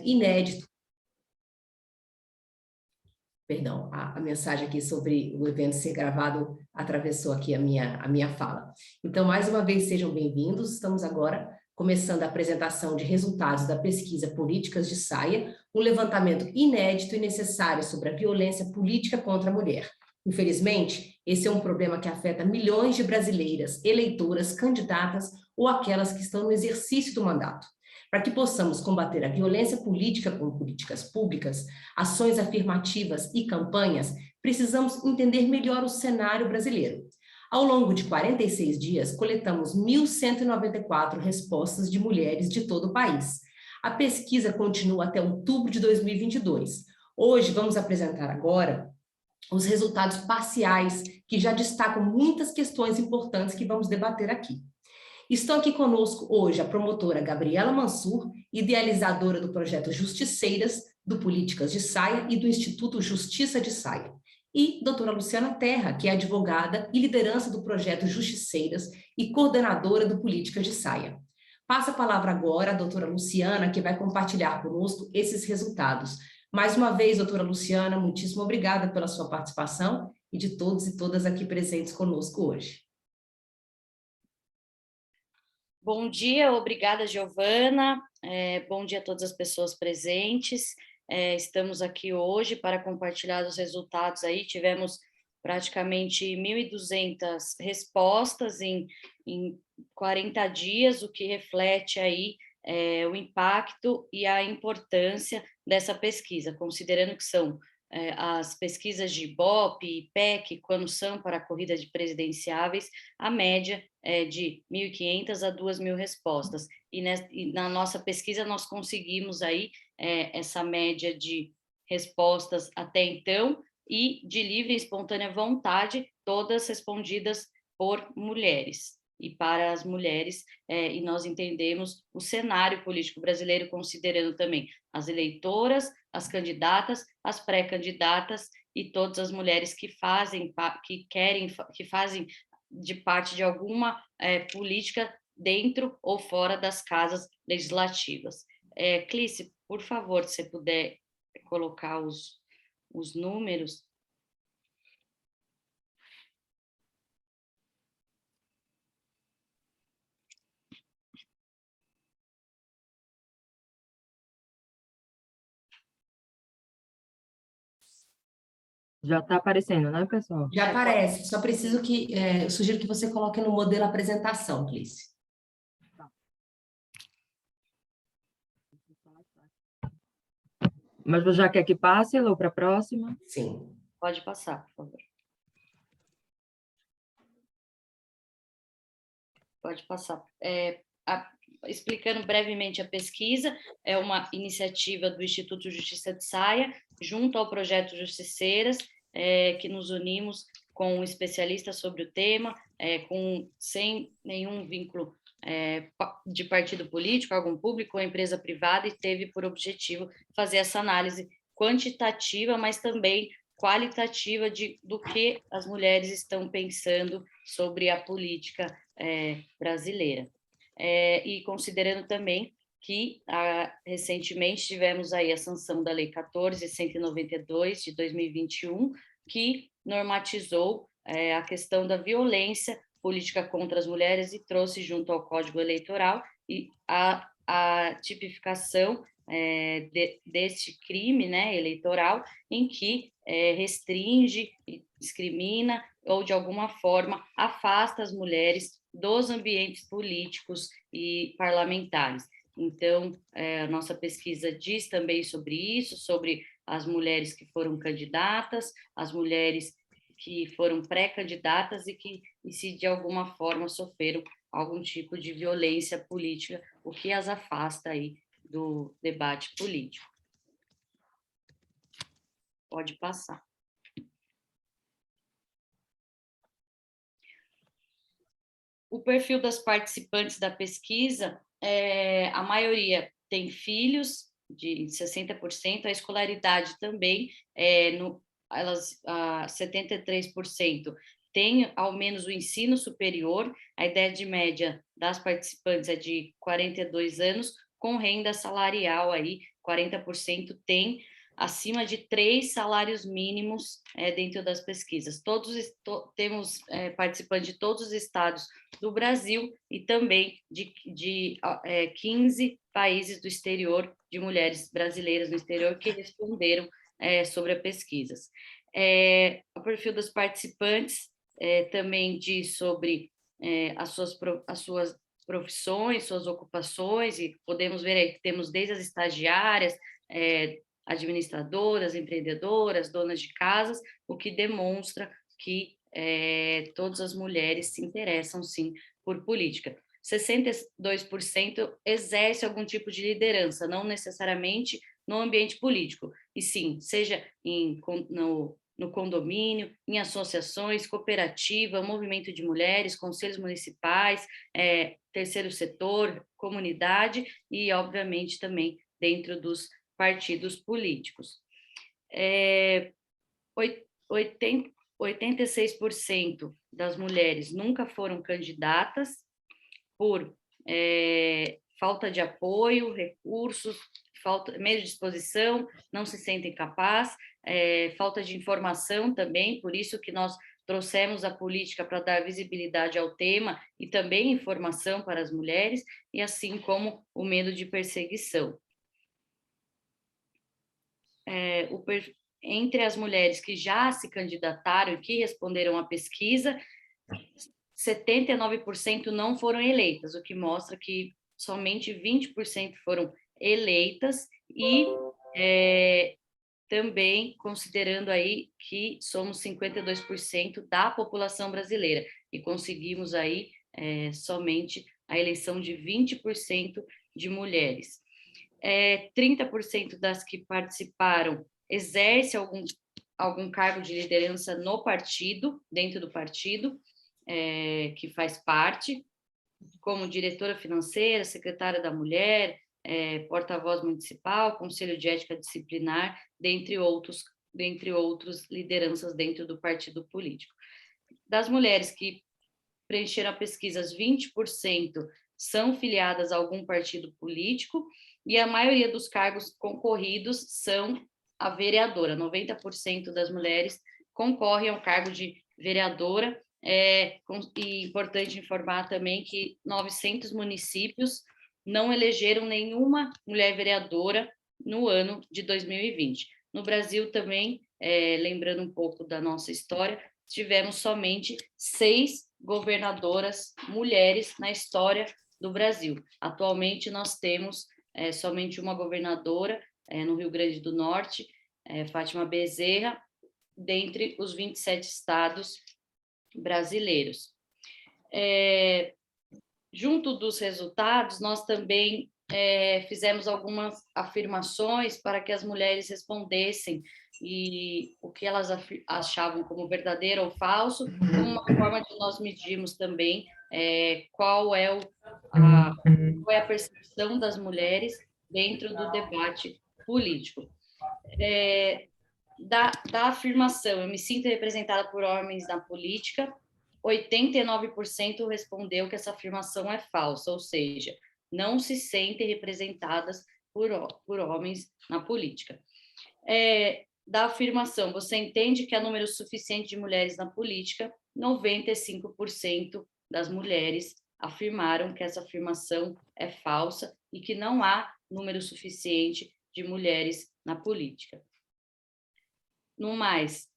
inédito. Perdão, a mensagem aqui sobre o evento ser gravado atravessou aqui a minha fala. Então, mais uma vez, sejam bem-vindos. Estamos agora começando a apresentação de resultados da pesquisa Políticas de Saia, um levantamento inédito e necessário sobre a violência política contra a mulher. Infelizmente, esse é um problema que afeta milhões de brasileiras, eleitoras, candidatas ou aquelas que estão no exercício do mandato. Para que possamos combater a violência política com políticas públicas, ações afirmativas e campanhas, precisamos entender melhor o cenário brasileiro. Ao longo de 46 dias, coletamos 1.194 respostas de mulheres de todo o país. A pesquisa continua até outubro de 2022. Hoje, vamos apresentar agora os resultados parciais, que já destacam muitas questões importantes que vamos debater aqui. Estão aqui conosco hoje a promotora Gabriela Mansur, idealizadora do projeto Justiceiras, do Políticas de Saia e do Instituto Justiça de Saia. E doutora Luciana Terra, que é advogada e liderança do projeto Justiceiras e coordenadora do Políticas de Saia. Passa a palavra agora à doutora Luciana, que vai compartilhar conosco esses resultados. Mais uma vez, doutora Luciana, muitíssimo obrigada pela sua participação e de todos e todas aqui presentes conosco hoje. Bom dia, obrigada, Giovana. Bom dia a todas as pessoas presentes. Estamos aqui hoje para compartilhar os resultados aí. Tivemos praticamente 1.200 respostas em 40 dias, o que reflete aí o impacto e a importância dessa pesquisa, considerando que são as pesquisas de Ibope e IPEC, quando são para a corrida de presidenciáveis, a média é de 1.500 a 2.000 respostas. E na nossa pesquisa nós conseguimos aí essa média de respostas até então e de livre e espontânea vontade, todas respondidas por mulheres e para as mulheres, e nós entendemos o cenário político brasileiro, considerando também as eleitoras, as candidatas, as pré-candidatas e todas as mulheres que fazem de parte de alguma política dentro ou fora das casas legislativas. Clícia, por favor, se você puder colocar os números. Já está aparecendo, né, pessoal? Já aparece, só preciso que, eu sugiro que você coloque no modelo apresentação, Clícia. Mas você já quer que passe, Lu, para a próxima? Sim. Pode passar, por favor. Pode passar. Explicando brevemente a pesquisa, é uma iniciativa do Instituto Justiça de Saia, junto ao projeto Justiceiras, que nos unimos com um especialista sobre o tema, sem nenhum vínculo de partido político, órgão público ou empresa privada, e teve por objetivo fazer essa análise quantitativa, mas também qualitativa do que as mulheres estão pensando sobre a política brasileira. E considerando também que recentemente tivemos aí a sanção da Lei 14.192 de 2021, que normatizou a questão da violência política contra as mulheres e trouxe junto ao Código Eleitoral e a tipificação deste crime, né, eleitoral, em que restringe, discrimina ou, de alguma forma, afasta as mulheres dos ambientes políticos e parlamentares. Então, a nossa pesquisa diz também sobre isso, sobre as mulheres que foram candidatas, as mulheres que foram pré-candidatas e se de alguma forma sofreram algum tipo de violência política, o que as afasta aí do debate político. Pode passar. O perfil das participantes da pesquisa, a maioria tem filhos, de 60%, a escolaridade também, 73% tem ao menos o ensino superior, a idade média das participantes é de 42 anos, com renda salarial aí 40% tem acima de 3 salários mínimos dentro das pesquisas. Temos participantes de todos os estados do Brasil e também de 15 países do exterior, de mulheres brasileiras no exterior que responderam sobre as pesquisas. O perfil dos participantes também diz sobre as suas profissões, suas ocupações, e podemos ver aí que temos desde as estagiárias, administradoras, empreendedoras, donas de casas, o que demonstra que todas as mulheres se interessam, sim, por política. 62% exerce algum tipo de liderança, não necessariamente no ambiente político, e sim, seja no condomínio, em associações, cooperativa, movimento de mulheres, conselhos municipais, terceiro setor, comunidade e, obviamente, também dentro dos partidos políticos. 86% das mulheres nunca foram candidatas por falta de apoio, recursos, meio de disposição, não se sentem capazes, falta de informação também, por isso que nós trouxemos a política para dar visibilidade ao tema e também informação para as mulheres, e assim como o medo de perseguição. Entre as mulheres que já se candidataram e que responderam à pesquisa, 79% não foram eleitas, o que mostra que somente 20% foram eleitas e também considerando aí que somos 52% da população brasileira e conseguimos aí somente a eleição de 20% de mulheres. 30% das que participaram exerce algum cargo de liderança no partido, dentro do partido, que faz parte, como diretora financeira, secretária da mulher, porta-voz municipal, conselho de ética disciplinar, dentre outros lideranças dentro do partido político. Das mulheres que preencheram a pesquisa, 20% são filiadas a algum partido político e a maioria dos cargos concorridos são a vereadora. 90% das mulheres concorrem ao cargo de vereadora. E importante informar também que 900 municípios não elegeram nenhuma mulher vereadora no ano de 2020. No Brasil também, lembrando um pouco da nossa história, tivemos somente 6 governadoras mulheres na história do Brasil. Atualmente nós temos somente uma governadora no Rio Grande do Norte, Fátima Bezerra, dentre os 27 estados brasileiros. Junto dos resultados, nós também fizemos algumas afirmações para que as mulheres respondessem e o que elas achavam como verdadeiro ou falso, como uma forma de nós medirmos também qual é a percepção das mulheres dentro do debate político. Da afirmação, eu me sinto representada por homens na política, 89% respondeu que essa afirmação é falsa, ou seja, não se sentem representadas por homens na política. Da afirmação, você entende que há número suficiente de mulheres na política, 95% das mulheres afirmaram que essa afirmação é falsa e que não há número suficiente de mulheres na política. No mais,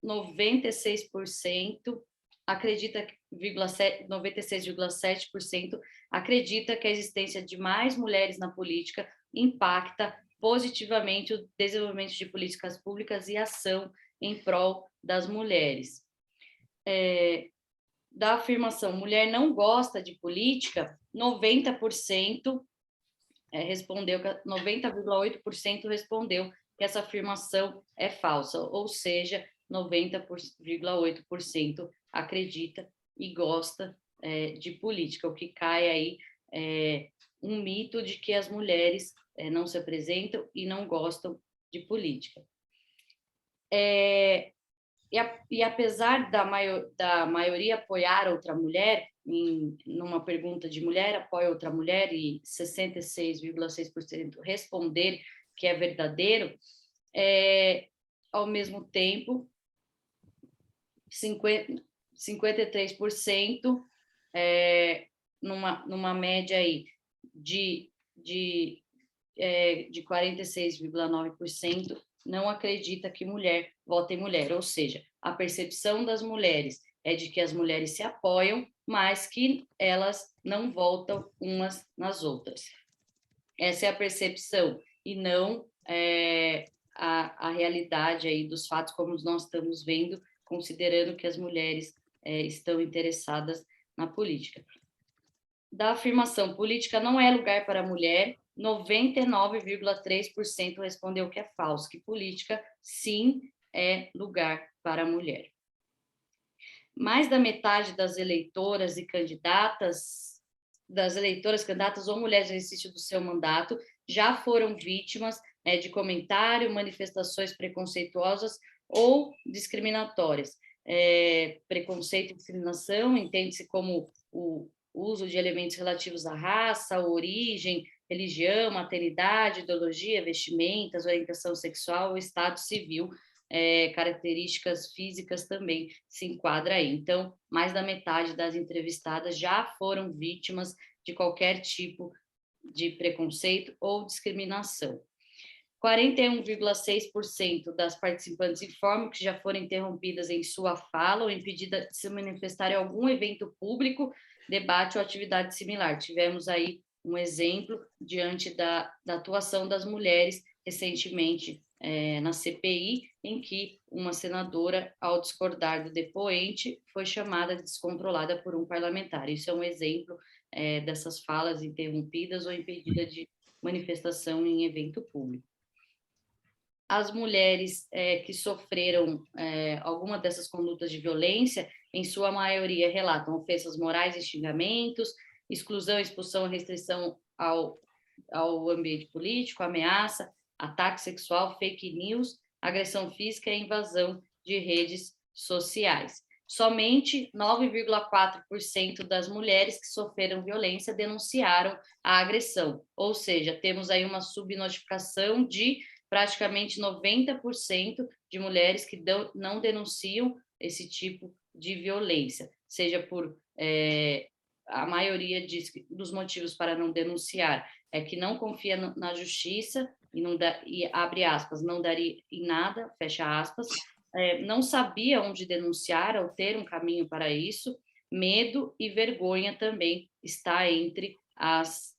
96% acredita, 96,7% acredita que a existência de mais mulheres na política impacta positivamente o desenvolvimento de políticas públicas e ação em prol das mulheres. Da afirmação, mulher não gosta de política, 90% respondeu, 90,8% respondeu que essa afirmação é falsa, ou seja, 90,8% acredita e gosta de política, o que cai aí um mito de que as mulheres não se apresentam e não gostam de política. E apesar da maioria apoiar outra mulher, numa pergunta de mulher apoia outra mulher e 66,6% responder que é verdadeiro, ao mesmo tempo, 53%, numa média aí de 46,9%, não acredita que mulher vota em mulher, ou seja, a percepção das mulheres é de que as mulheres se apoiam, mas que elas não votam umas nas outras. Essa é a percepção, e não a realidade aí dos fatos, como nós estamos vendo, considerando que as mulheres estão interessadas na política. Da afirmação, política não é lugar para a mulher, 99,3% respondeu que é falso, que política, sim, é lugar para a mulher. Mais da metade das eleitoras candidatas ou mulheres no exercício do seu mandato já foram vítimas de comentário, manifestações preconceituosas ou discriminatórias. Preconceito e discriminação entende-se como o uso de elementos relativos à raça, origem, religião, maternidade, ideologia, vestimentas, orientação sexual, estado civil, características físicas também se enquadra aí. Então, mais da metade das entrevistadas já foram vítimas de qualquer tipo de preconceito ou discriminação. 41,6% das participantes informam que já foram interrompidas em sua fala ou impedidas de se manifestar em algum evento público, debate ou atividade similar. Tivemos aí um exemplo diante da atuação das mulheres recentemente na CPI, em que uma senadora, ao discordar do depoente, foi chamada de descontrolada por um parlamentar. Isso é um exemplo dessas falas interrompidas ou impedidas de manifestação em evento público. As mulheres que sofreram alguma dessas condutas de violência, em sua maioria, relatam ofensas morais e xingamentos, exclusão, expulsão, restrição ao ambiente político, ameaça, ataque sexual, fake news, agressão física e invasão de redes sociais. Somente 9,4% das mulheres que sofreram violência denunciaram a agressão, ou seja, temos aí uma subnotificação de praticamente 90% de mulheres que não denunciam esse tipo de violência, seja por a maioria dos motivos para não denunciar é que não confia na justiça e abre aspas, não daria em nada, fecha aspas, não sabia onde denunciar ou ter um caminho para isso, medo e vergonha também está entre as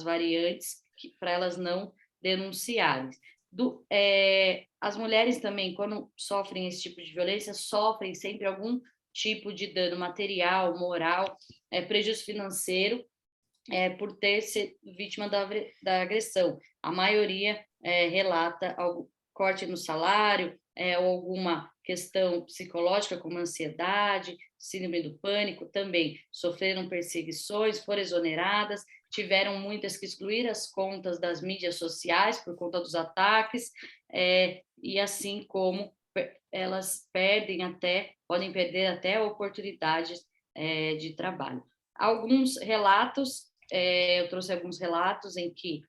variantes para elas não denunciarem. As mulheres também, quando sofrem esse tipo de violência, sofrem sempre algum tipo de dano material, moral, prejuízo financeiro, por ter sido vítima da agressão. A maioria relata algum corte no salário, ou alguma questão psicológica, como ansiedade, síndrome do pânico, também sofreram perseguições, foram exoneradas, tiveram muitas que excluir as contas das mídias sociais por conta dos ataques, e assim como elas podem perder até oportunidades de trabalho. Alguns relatos, eu trouxe alguns relatos em que,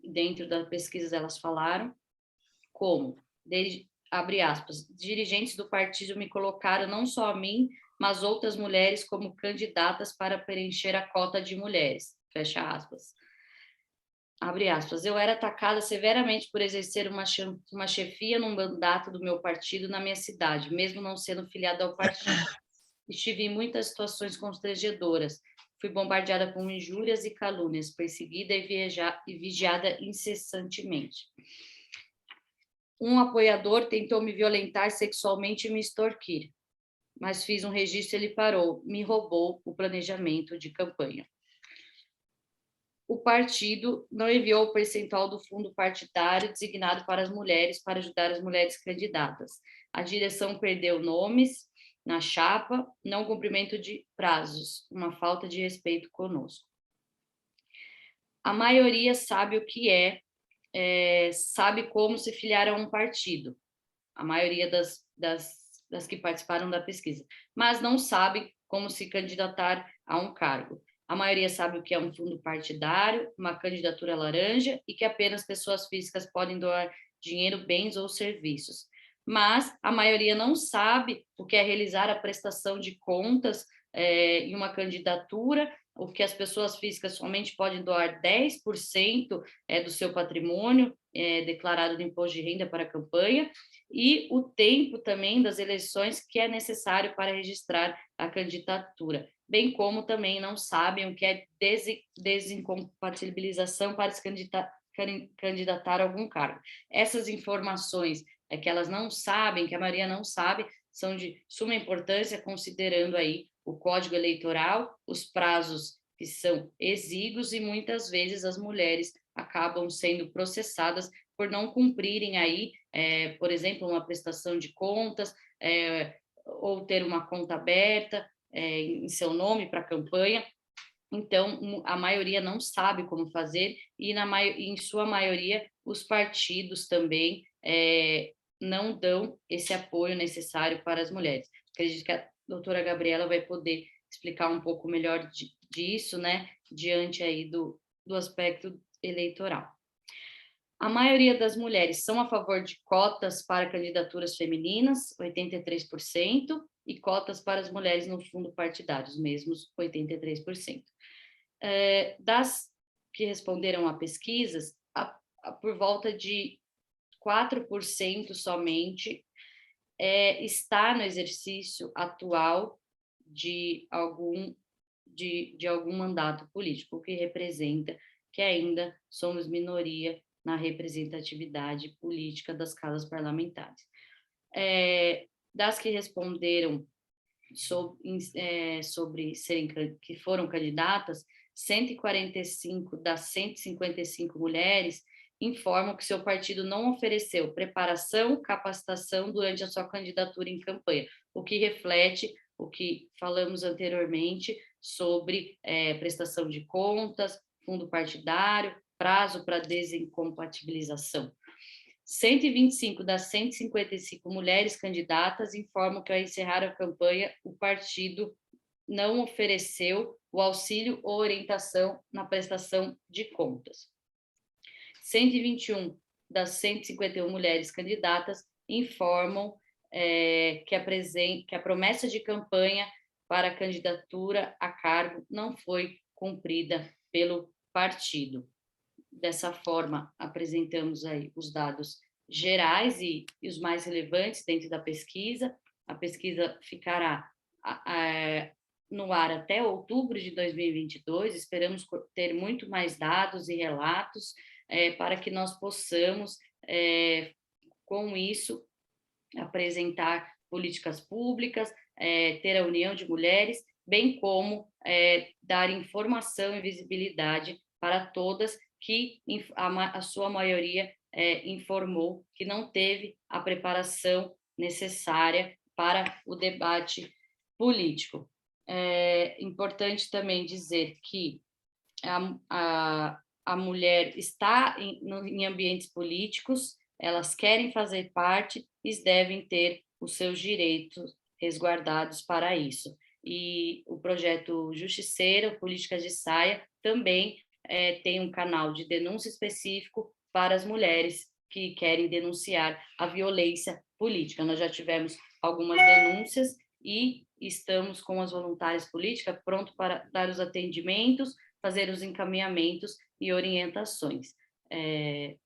dentro da pesquisa, elas falaram como, abre aspas, dirigentes do partido me colocaram não só a mim, mas outras mulheres como candidatas para preencher a cota de mulheres, fecha aspas. Abre aspas, eu era atacada severamente por exercer uma chefia num mandato do meu partido na minha cidade, mesmo não sendo filiada ao partido. Estive em muitas situações constrangedoras. Fui bombardeada com injúrias e calúnias, perseguida e vigiada incessantemente. Um apoiador tentou me violentar sexualmente e me extorquir, mas fiz um registro e ele parou, me roubou o planejamento de campanha. O partido não enviou o percentual do fundo partidário designado para as mulheres para ajudar as mulheres candidatas. A direção perdeu nomes na chapa, não cumprimento de prazos, uma falta de respeito conosco. A maioria sabe o que sabe como se filiar a um partido. A maioria das das que participaram da pesquisa, mas não sabem como se candidatar a um cargo. A maioria sabe o que é um fundo partidário, uma candidatura laranja e que apenas pessoas físicas podem doar dinheiro, bens ou serviços. Mas a maioria não sabe o que é realizar a prestação de contas em uma candidatura, o que as pessoas físicas somente podem doar 10% do seu patrimônio declarado no imposto de renda para a campanha, e o tempo também das eleições que é necessário para registrar a candidatura, bem como também não sabem o que é desincompatibilização para se candidatar a algum cargo. Essas informações que elas não sabem, que a maioria não sabe, são de suma importância, considerando aí o Código Eleitoral, os prazos que são exíguos, e muitas vezes as mulheres acabam sendo processadas por não cumprirem aí, por exemplo, uma prestação de contas, ou ter uma conta aberta em seu nome para a campanha. Então, a maioria não sabe como fazer, e em sua maioria, os partidos também não dão esse apoio necessário para as mulheres. Acredito que a doutora Gabriela vai poder explicar um pouco melhor disso, né, diante aí do aspecto eleitoral. A maioria das mulheres são a favor de cotas para candidaturas femininas, 83%, e cotas para as mulheres no fundo partidário, os mesmos 83%. Das que responderam a pesquisas, por volta de 4% somente está no exercício atual de algum mandato político, o que representa que ainda somos minoria na representatividade política das casas parlamentares. Das que responderam sobre que foram candidatas, 145 das 155 mulheres informam que seu partido não ofereceu preparação, capacitação durante a sua candidatura em campanha, o que reflete o que falamos anteriormente sobre prestação de contas, fundo partidário, prazo para desincompatibilização. 125 das 155 mulheres candidatas informam que, ao encerrar a campanha, o partido não ofereceu o auxílio ou orientação na prestação de contas. 121 das 151 mulheres candidatas informam que a promessa de campanha para a candidatura a cargo não foi cumprida pelo partido. Dessa forma, apresentamos aí os dados gerais e os mais relevantes dentro da pesquisa. A pesquisa ficará no ar até outubro de 2022. Esperamos ter muito mais dados e relatos para que nós possamos, com isso, apresentar políticas públicas, ter a união de mulheres, bem como dar informação e visibilidade para todas que a sua maioria informou que não teve a preparação necessária para o debate político. É importante também dizer que a mulher está em ambientes políticos, elas querem fazer parte e devem ter os seus direitos resguardados para isso. E o projeto Justiceira, Políticas de Saia, também tem um canal de denúncia específico para as mulheres que querem denunciar a violência política. Nós já tivemos algumas denúncias e estamos com as voluntárias políticas pronto para dar os atendimentos, fazer os encaminhamentos e orientações.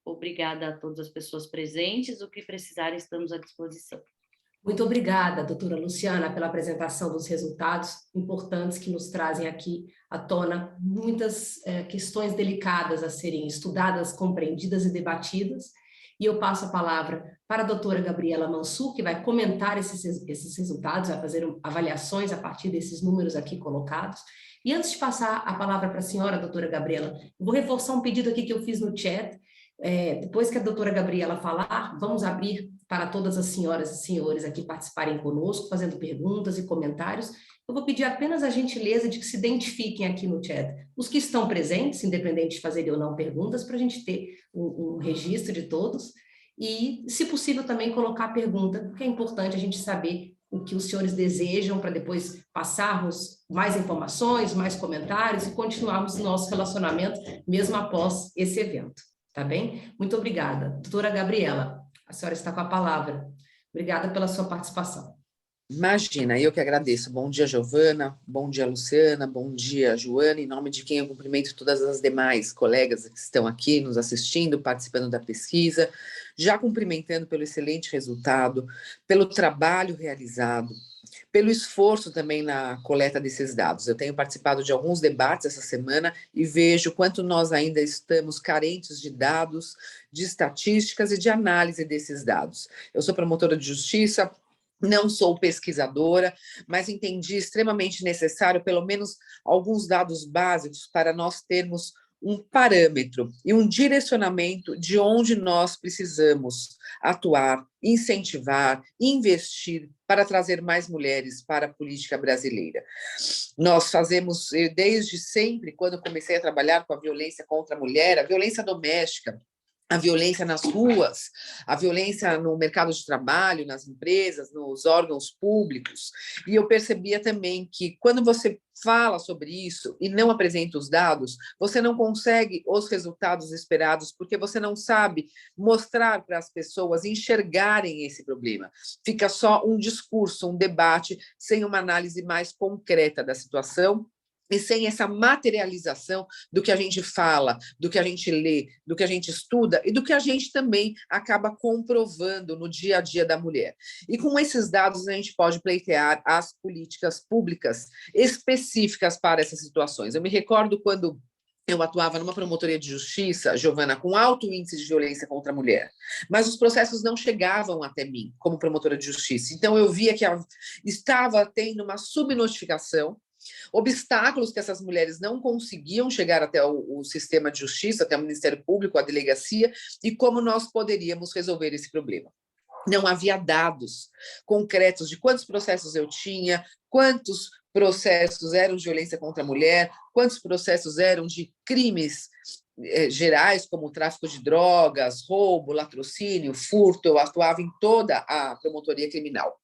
Obrigada a todas as pessoas presentes, o que precisarem estamos à disposição. Muito obrigada, doutora Luciana, pela apresentação dos resultados importantes que nos trazem aqui à tona muitas questões delicadas a serem estudadas, compreendidas e debatidas. E eu passo a palavra para a doutora Gabriela Mansur, que vai comentar esses resultados, vai fazer avaliações a partir desses números aqui colocados. E antes de passar a palavra para a senhora, doutora Gabriela, eu vou reforçar um pedido aqui que eu fiz no chat. Depois que a doutora Gabriela falar, vamos abrir para todas as senhoras e senhores aqui participarem conosco, fazendo perguntas e comentários. Eu vou pedir apenas a gentileza de que se identifiquem aqui no chat os que estão presentes, independente de fazerem ou não perguntas, para a gente ter um registro de todos. E, se possível, também colocar a pergunta, porque é importante a gente saber o que os senhores desejam para depois passarmos mais informações, mais comentários e continuarmos o nosso relacionamento mesmo após esse evento, tá bem? Muito obrigada. Doutora Gabriela, a senhora está com a palavra. Obrigada pela sua participação. Imagina, eu que agradeço. Bom dia, Giovana. Bom dia, Luciana. Bom dia, Joana. Em nome de quem eu cumprimento todas as demais colegas que estão aqui nos assistindo, participando da pesquisa, já cumprimentando pelo excelente resultado, pelo trabalho realizado, pelo esforço também na coleta desses dados. Eu tenho participado de alguns debates essa semana e vejo quanto nós ainda estamos carentes de dados, de estatísticas e de análise desses dados. Eu sou promotora de justiça, não sou pesquisadora, mas entendi extremamente necessário pelo menos alguns dados básicos para nós termos um parâmetro e um direcionamento de onde nós precisamos atuar, incentivar, investir para trazer mais mulheres para a política brasileira. Nós fazemos, desde sempre, quando comecei a trabalhar com a violência contra a mulher, a violência doméstica, a violência nas ruas, a violência no mercado de trabalho, nas empresas, nos órgãos públicos. E eu percebia também que quando você fala sobre isso e não apresenta os dados, você não consegue os resultados esperados, porque você não sabe mostrar para as pessoas enxergarem esse problema. Fica só um discurso, um debate, sem uma análise mais concreta da situação, e sem essa materialização do que a gente fala, do que a gente lê, do que a gente estuda e do que a gente também acaba comprovando no dia a dia da mulher. E com esses dados a gente pode pleitear as políticas públicas específicas para essas situações. Eu me recordo quando eu atuava numa promotoria de justiça, Giovana, com alto índice de violência contra a mulher, mas os processos não chegavam até mim como promotora de justiça. Então eu via que estava tendo uma subnotificação, obstáculos que essas mulheres não conseguiam chegar até o sistema de justiça, até o Ministério Público, a delegacia, e como nós poderíamos resolver esse problema. Não havia dados concretos de quantos processos eu tinha, quantos processos eram de violência contra a mulher, quantos processos eram de crimes gerais, como tráfico de drogas, roubo, latrocínio, furto. Eu atuava em toda a promotoria criminal.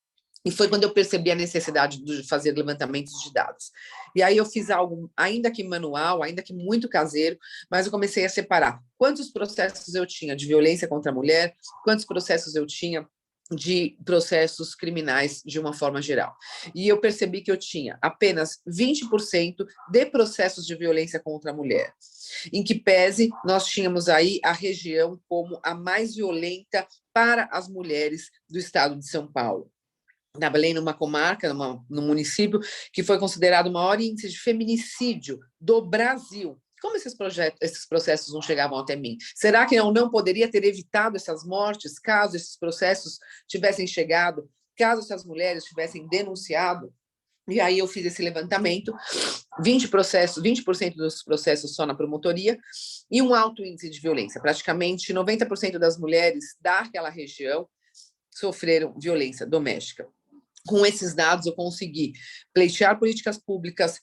E foi quando eu percebi a necessidade de fazer levantamentos de dados. E aí eu fiz algo, ainda que manual, ainda que muito caseiro, mas eu comecei a separar quantos processos eu tinha de violência contra a mulher, quantos processos eu tinha de processos criminais de uma forma geral. E eu percebi que eu tinha apenas 20% de processos de violência contra a mulher, em que pese nós tínhamos aí a região como a mais violenta para as mulheres do estado de São Paulo. Trabalhei numa comarca, num município que foi considerado o maior índice de feminicídio do Brasil. Como esses processos não chegavam até mim? Será que eu não poderia ter evitado essas mortes caso esses processos tivessem chegado, caso essas mulheres tivessem denunciado? E aí eu fiz esse levantamento, 20% dos processos só na promotoria e um alto índice de violência. Praticamente 90% das mulheres daquela região sofreram violência doméstica. Com esses dados, eu consegui pleitear políticas públicas,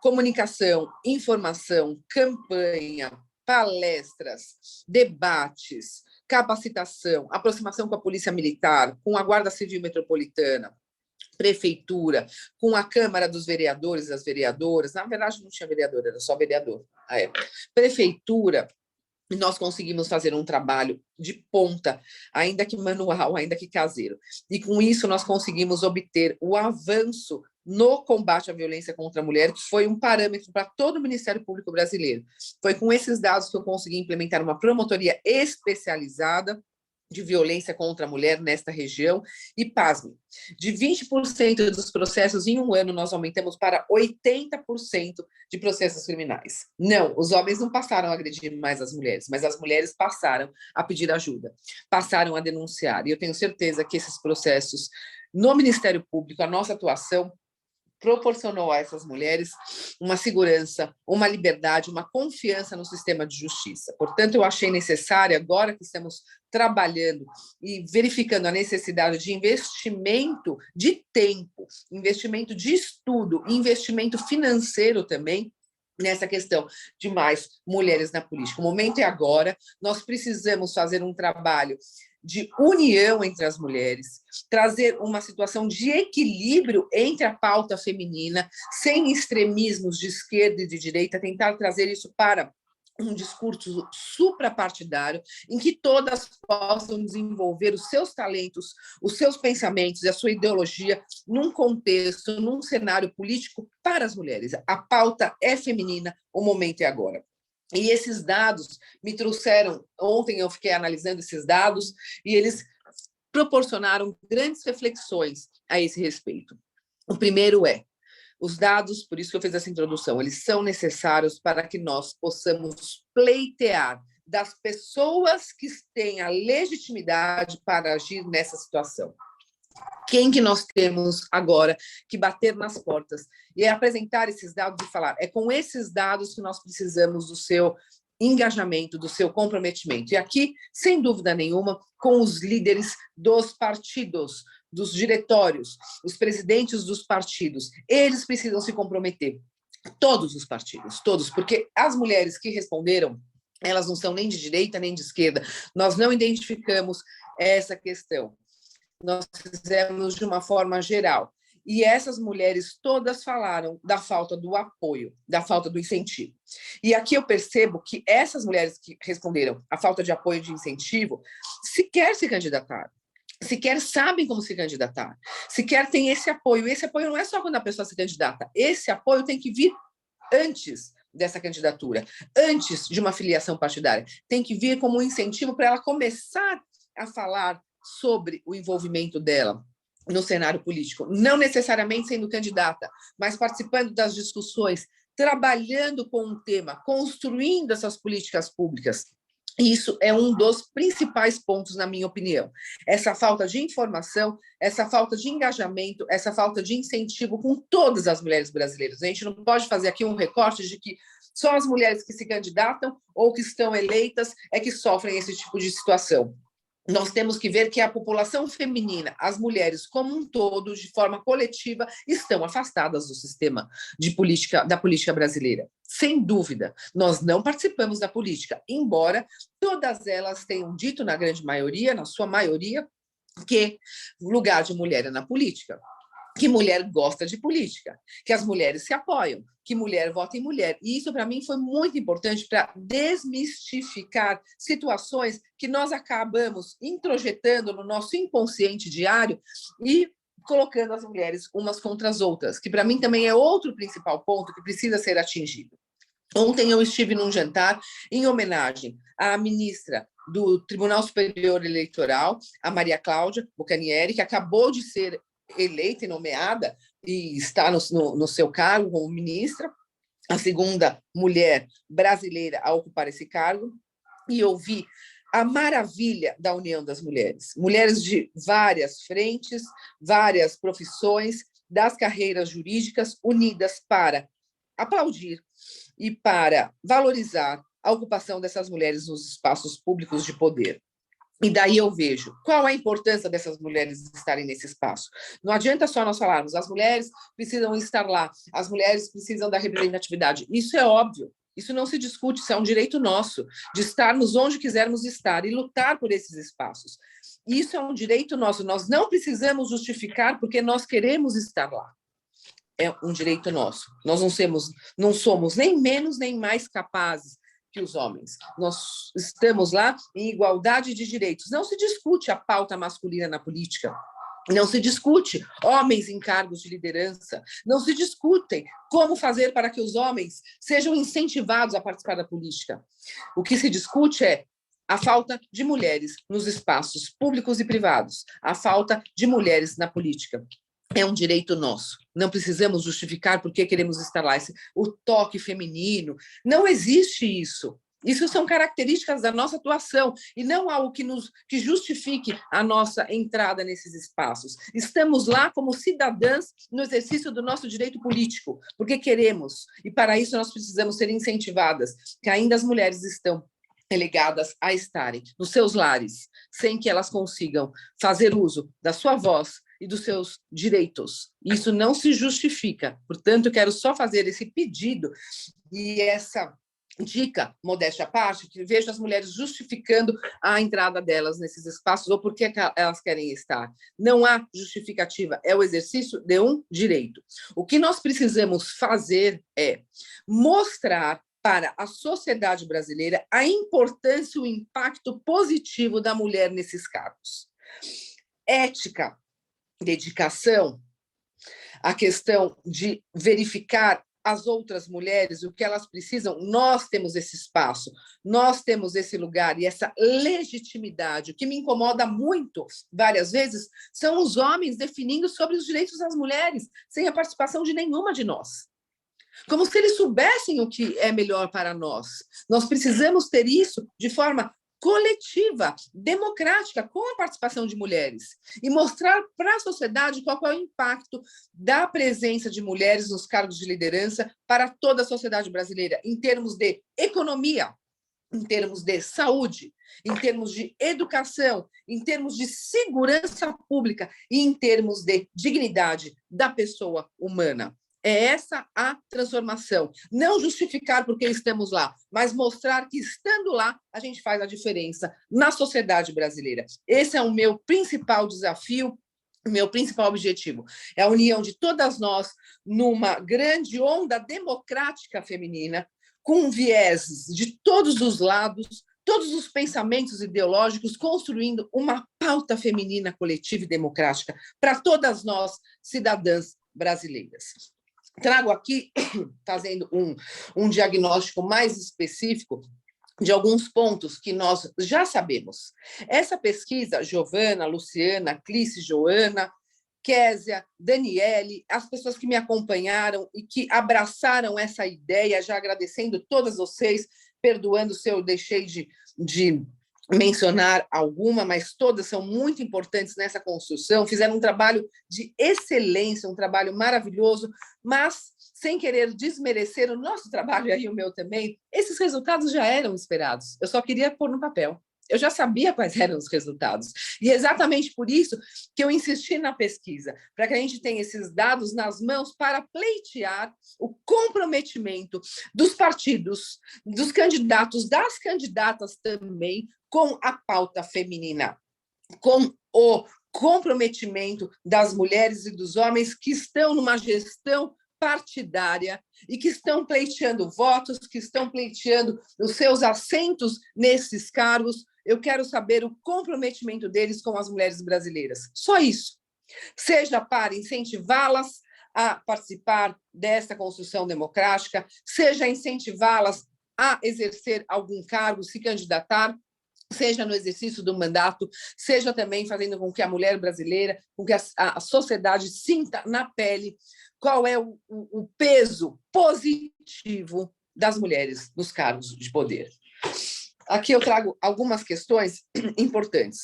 comunicação, informação, campanha, palestras, debates, capacitação, aproximação com a Polícia Militar, com a Guarda Civil Metropolitana, prefeitura, com a Câmara dos Vereadores e das Vereadoras. Na verdade, não tinha vereador, era só vereador à época. Prefeitura. E nós conseguimos fazer um trabalho de ponta, ainda que manual, ainda que caseiro. E com isso nós conseguimos obter o avanço no combate à violência contra a mulher, que foi um parâmetro para todo o Ministério Público brasileiro. Foi com esses dados que eu consegui implementar uma promotoria especializada de violência contra a mulher nesta região, e pasme, de 20% dos processos em um ano, nós aumentamos para 80% de processos criminais. Não, os homens não passaram a agredir mais as mulheres, mas as mulheres passaram a pedir ajuda, passaram a denunciar, e eu tenho certeza que esses processos, no Ministério Público, a nossa atuação proporcionou a essas mulheres uma segurança, uma liberdade, uma confiança no sistema de justiça. Portanto, eu achei necessário, agora que estamos trabalhando e verificando a necessidade de investimento de tempo, investimento de estudo, investimento financeiro também, nessa questão de mais mulheres na política. O momento é agora, nós precisamos fazer um trabalho de união entre as mulheres, trazer uma situação de equilíbrio entre a pauta feminina, sem extremismos de esquerda e de direita, tentar trazer isso para um discurso suprapartidário, em que todas possam desenvolver os seus talentos, os seus pensamentos e a sua ideologia num contexto, num cenário político para as mulheres. A pauta é feminina, o momento é agora. E esses dados me trouxeram, ontem eu fiquei analisando esses dados, e eles proporcionaram grandes reflexões a esse respeito. O primeiro é, os dados, por isso que eu fiz essa introdução, eles são necessários para que nós possamos pleitear das pessoas que têm a legitimidade para agir nessa situação. Quem que nós temos agora que bater nas portas e apresentar esses dados e falar, é com esses dados que nós precisamos do seu engajamento, do seu comprometimento. E aqui, sem dúvida nenhuma, com os líderes dos partidos, dos diretórios, os presidentes dos partidos, eles precisam se comprometer. Todos os partidos, todos, porque as mulheres que responderam, elas não são nem de direita nem de esquerda. Nós não identificamos essa questão. Nós fizemos de uma forma geral. E essas mulheres todas falaram da falta do apoio, da falta do incentivo. E aqui eu percebo que essas mulheres que responderam à falta de apoio e de incentivo sequer se candidataram, sequer sabem como se candidatar, sequer tem esse apoio. Esse apoio não é só quando a pessoa se candidata, esse apoio tem que vir antes dessa candidatura, antes de uma filiação partidária. Tem que vir como um incentivo para ela começar a falar sobre o envolvimento dela no cenário político, não necessariamente sendo candidata, mas participando das discussões, trabalhando com um tema, construindo essas políticas públicas. Isso é um dos principais pontos, na minha opinião. Essa falta de informação, essa falta de engajamento, essa falta de incentivo com todas as mulheres brasileiras. A gente não pode fazer aqui um recorte de que só as mulheres que se candidatam ou que estão eleitas é que sofrem esse tipo de situação. Nós temos que ver que a população feminina, as mulheres como um todo, de forma coletiva, estão afastadas do sistema de política, da política brasileira. Sem dúvida, nós não participamos da política, embora todas elas tenham dito, na grande maioria, na sua maioria, que o lugar de mulher é na política, que mulher gosta de política, que as mulheres se apoiam, que mulher vota em mulher. E isso, para mim, foi muito importante para desmistificar situações que nós acabamos introjetando no nosso inconsciente diário e colocando as mulheres umas contra as outras, que, para mim, também é outro principal ponto que precisa ser atingido. Ontem eu estive num jantar em homenagem à ministra do Tribunal Superior Eleitoral, a Maria Cláudia Bucanieri, que acabou de ser eleita e nomeada e está no seu cargo como ministra, a segunda mulher brasileira a ocupar esse cargo, e eu vi a maravilha da união das mulheres. Mulheres de várias frentes, várias profissões, das carreiras jurídicas, unidas para aplaudir e para valorizar a ocupação dessas mulheres nos espaços públicos de poder. E daí eu vejo qual a importância dessas mulheres estarem nesse espaço. Não adianta só nós falarmos, as mulheres precisam estar lá, as mulheres precisam da representatividade. Isso é óbvio, isso não se discute, isso é um direito nosso, de estarmos onde quisermos estar e lutar por esses espaços. Isso é um direito nosso, nós não precisamos justificar porque nós queremos estar lá. É um direito nosso. Nós não somos nem menos nem mais capazes que os homens. Nós estamos lá em igualdade de direitos. Não se discute a pauta masculina na política. Não se discute homens em cargos de liderança. Não se discutem como fazer para que os homens sejam incentivados a participar da política. O que se discute é a falta de mulheres nos espaços públicos e privados, a falta de mulheres na política. É um direito nosso. Não precisamos justificar por que queremos estar lá. O toque feminino, não existe isso. Isso são características da nossa atuação e não algo que justifique a nossa entrada nesses espaços. Estamos lá como cidadãs no exercício do nosso direito político, porque queremos, e para isso nós precisamos ser incentivadas, que ainda as mulheres estão relegadas a estarem nos seus lares, sem que elas consigam fazer uso da sua voz e dos seus direitos. Isso não se justifica. Portanto, eu quero só fazer esse pedido e essa dica, modéstia à parte, que vejo as mulheres justificando a entrada delas nesses espaços ou por que elas querem estar. Não há justificativa, é o exercício de um direito. O que nós precisamos fazer é mostrar para a sociedade brasileira a importância e o impacto positivo da mulher nesses cargos. Ética, dedicação, a questão de verificar as outras mulheres, o que elas precisam, nós temos esse espaço, nós temos esse lugar e essa legitimidade. O que me incomoda muito, várias vezes, são os homens definindo sobre os direitos das mulheres, sem a participação de nenhuma de nós. Como se eles soubessem o que é melhor para nós. Nós precisamos ter isso de forma coletiva, democrática, com a participação de mulheres, e mostrar para a sociedade qual é o impacto da presença de mulheres nos cargos de liderança para toda a sociedade brasileira, em termos de economia, em termos de saúde, em termos de educação, em termos de segurança pública e em termos de dignidade da pessoa humana. É essa a transformação. Não justificar porque estamos lá, mas mostrar que, estando lá, a gente faz a diferença na sociedade brasileira. Esse é o meu principal desafio, o meu principal objetivo. É a união de todas nós numa grande onda democrática feminina, com vieses de todos os lados, todos os pensamentos ideológicos, construindo uma pauta feminina coletiva e democrática para todas nós, cidadãs brasileiras. Trago aqui, fazendo um diagnóstico mais específico de alguns pontos que nós já sabemos. Essa pesquisa, Giovana, Luciana, Clícia, Joana, Késia, Daniele, as pessoas que me acompanharam e que abraçaram essa ideia, já agradecendo todas vocês, perdoando se eu deixei de mencionar alguma, mas todas são muito importantes nessa construção, fizeram um trabalho de excelência, um trabalho maravilhoso, mas sem querer desmerecer o nosso trabalho e o meu também, esses resultados já eram esperados, eu só queria pôr no papel. Eu já sabia quais eram os resultados. E é exatamente por isso que eu insisti na pesquisa, para que a gente tenha esses dados nas mãos para pleitear o comprometimento dos partidos, dos candidatos, das candidatas também, com a pauta feminina, com o comprometimento das mulheres e dos homens que estão numa gestão partidária e que estão pleiteando votos, que estão pleiteando os seus assentos nesses cargos. Eu quero saber o comprometimento deles com as mulheres brasileiras. Só isso. Seja para incentivá-las a participar dessa construção democrática, seja incentivá-las a exercer algum cargo, se candidatar, seja no exercício do mandato, seja também fazendo com que a mulher brasileira, com que a sociedade sinta na pele qual é o peso positivo das mulheres nos cargos de poder. Aqui eu trago algumas questões importantes.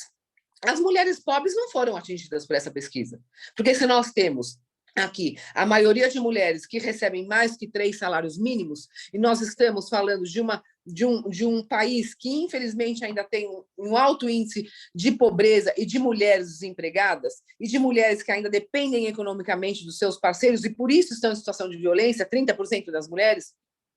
As mulheres pobres não foram atingidas por essa pesquisa, porque se nós temos aqui a maioria de mulheres que recebem mais que 3 salários mínimos, e nós estamos falando de um país que, infelizmente, ainda tem um alto índice de pobreza e de mulheres desempregadas, e de mulheres que ainda dependem economicamente dos seus parceiros, e por isso estão em situação de violência, 30% das mulheres,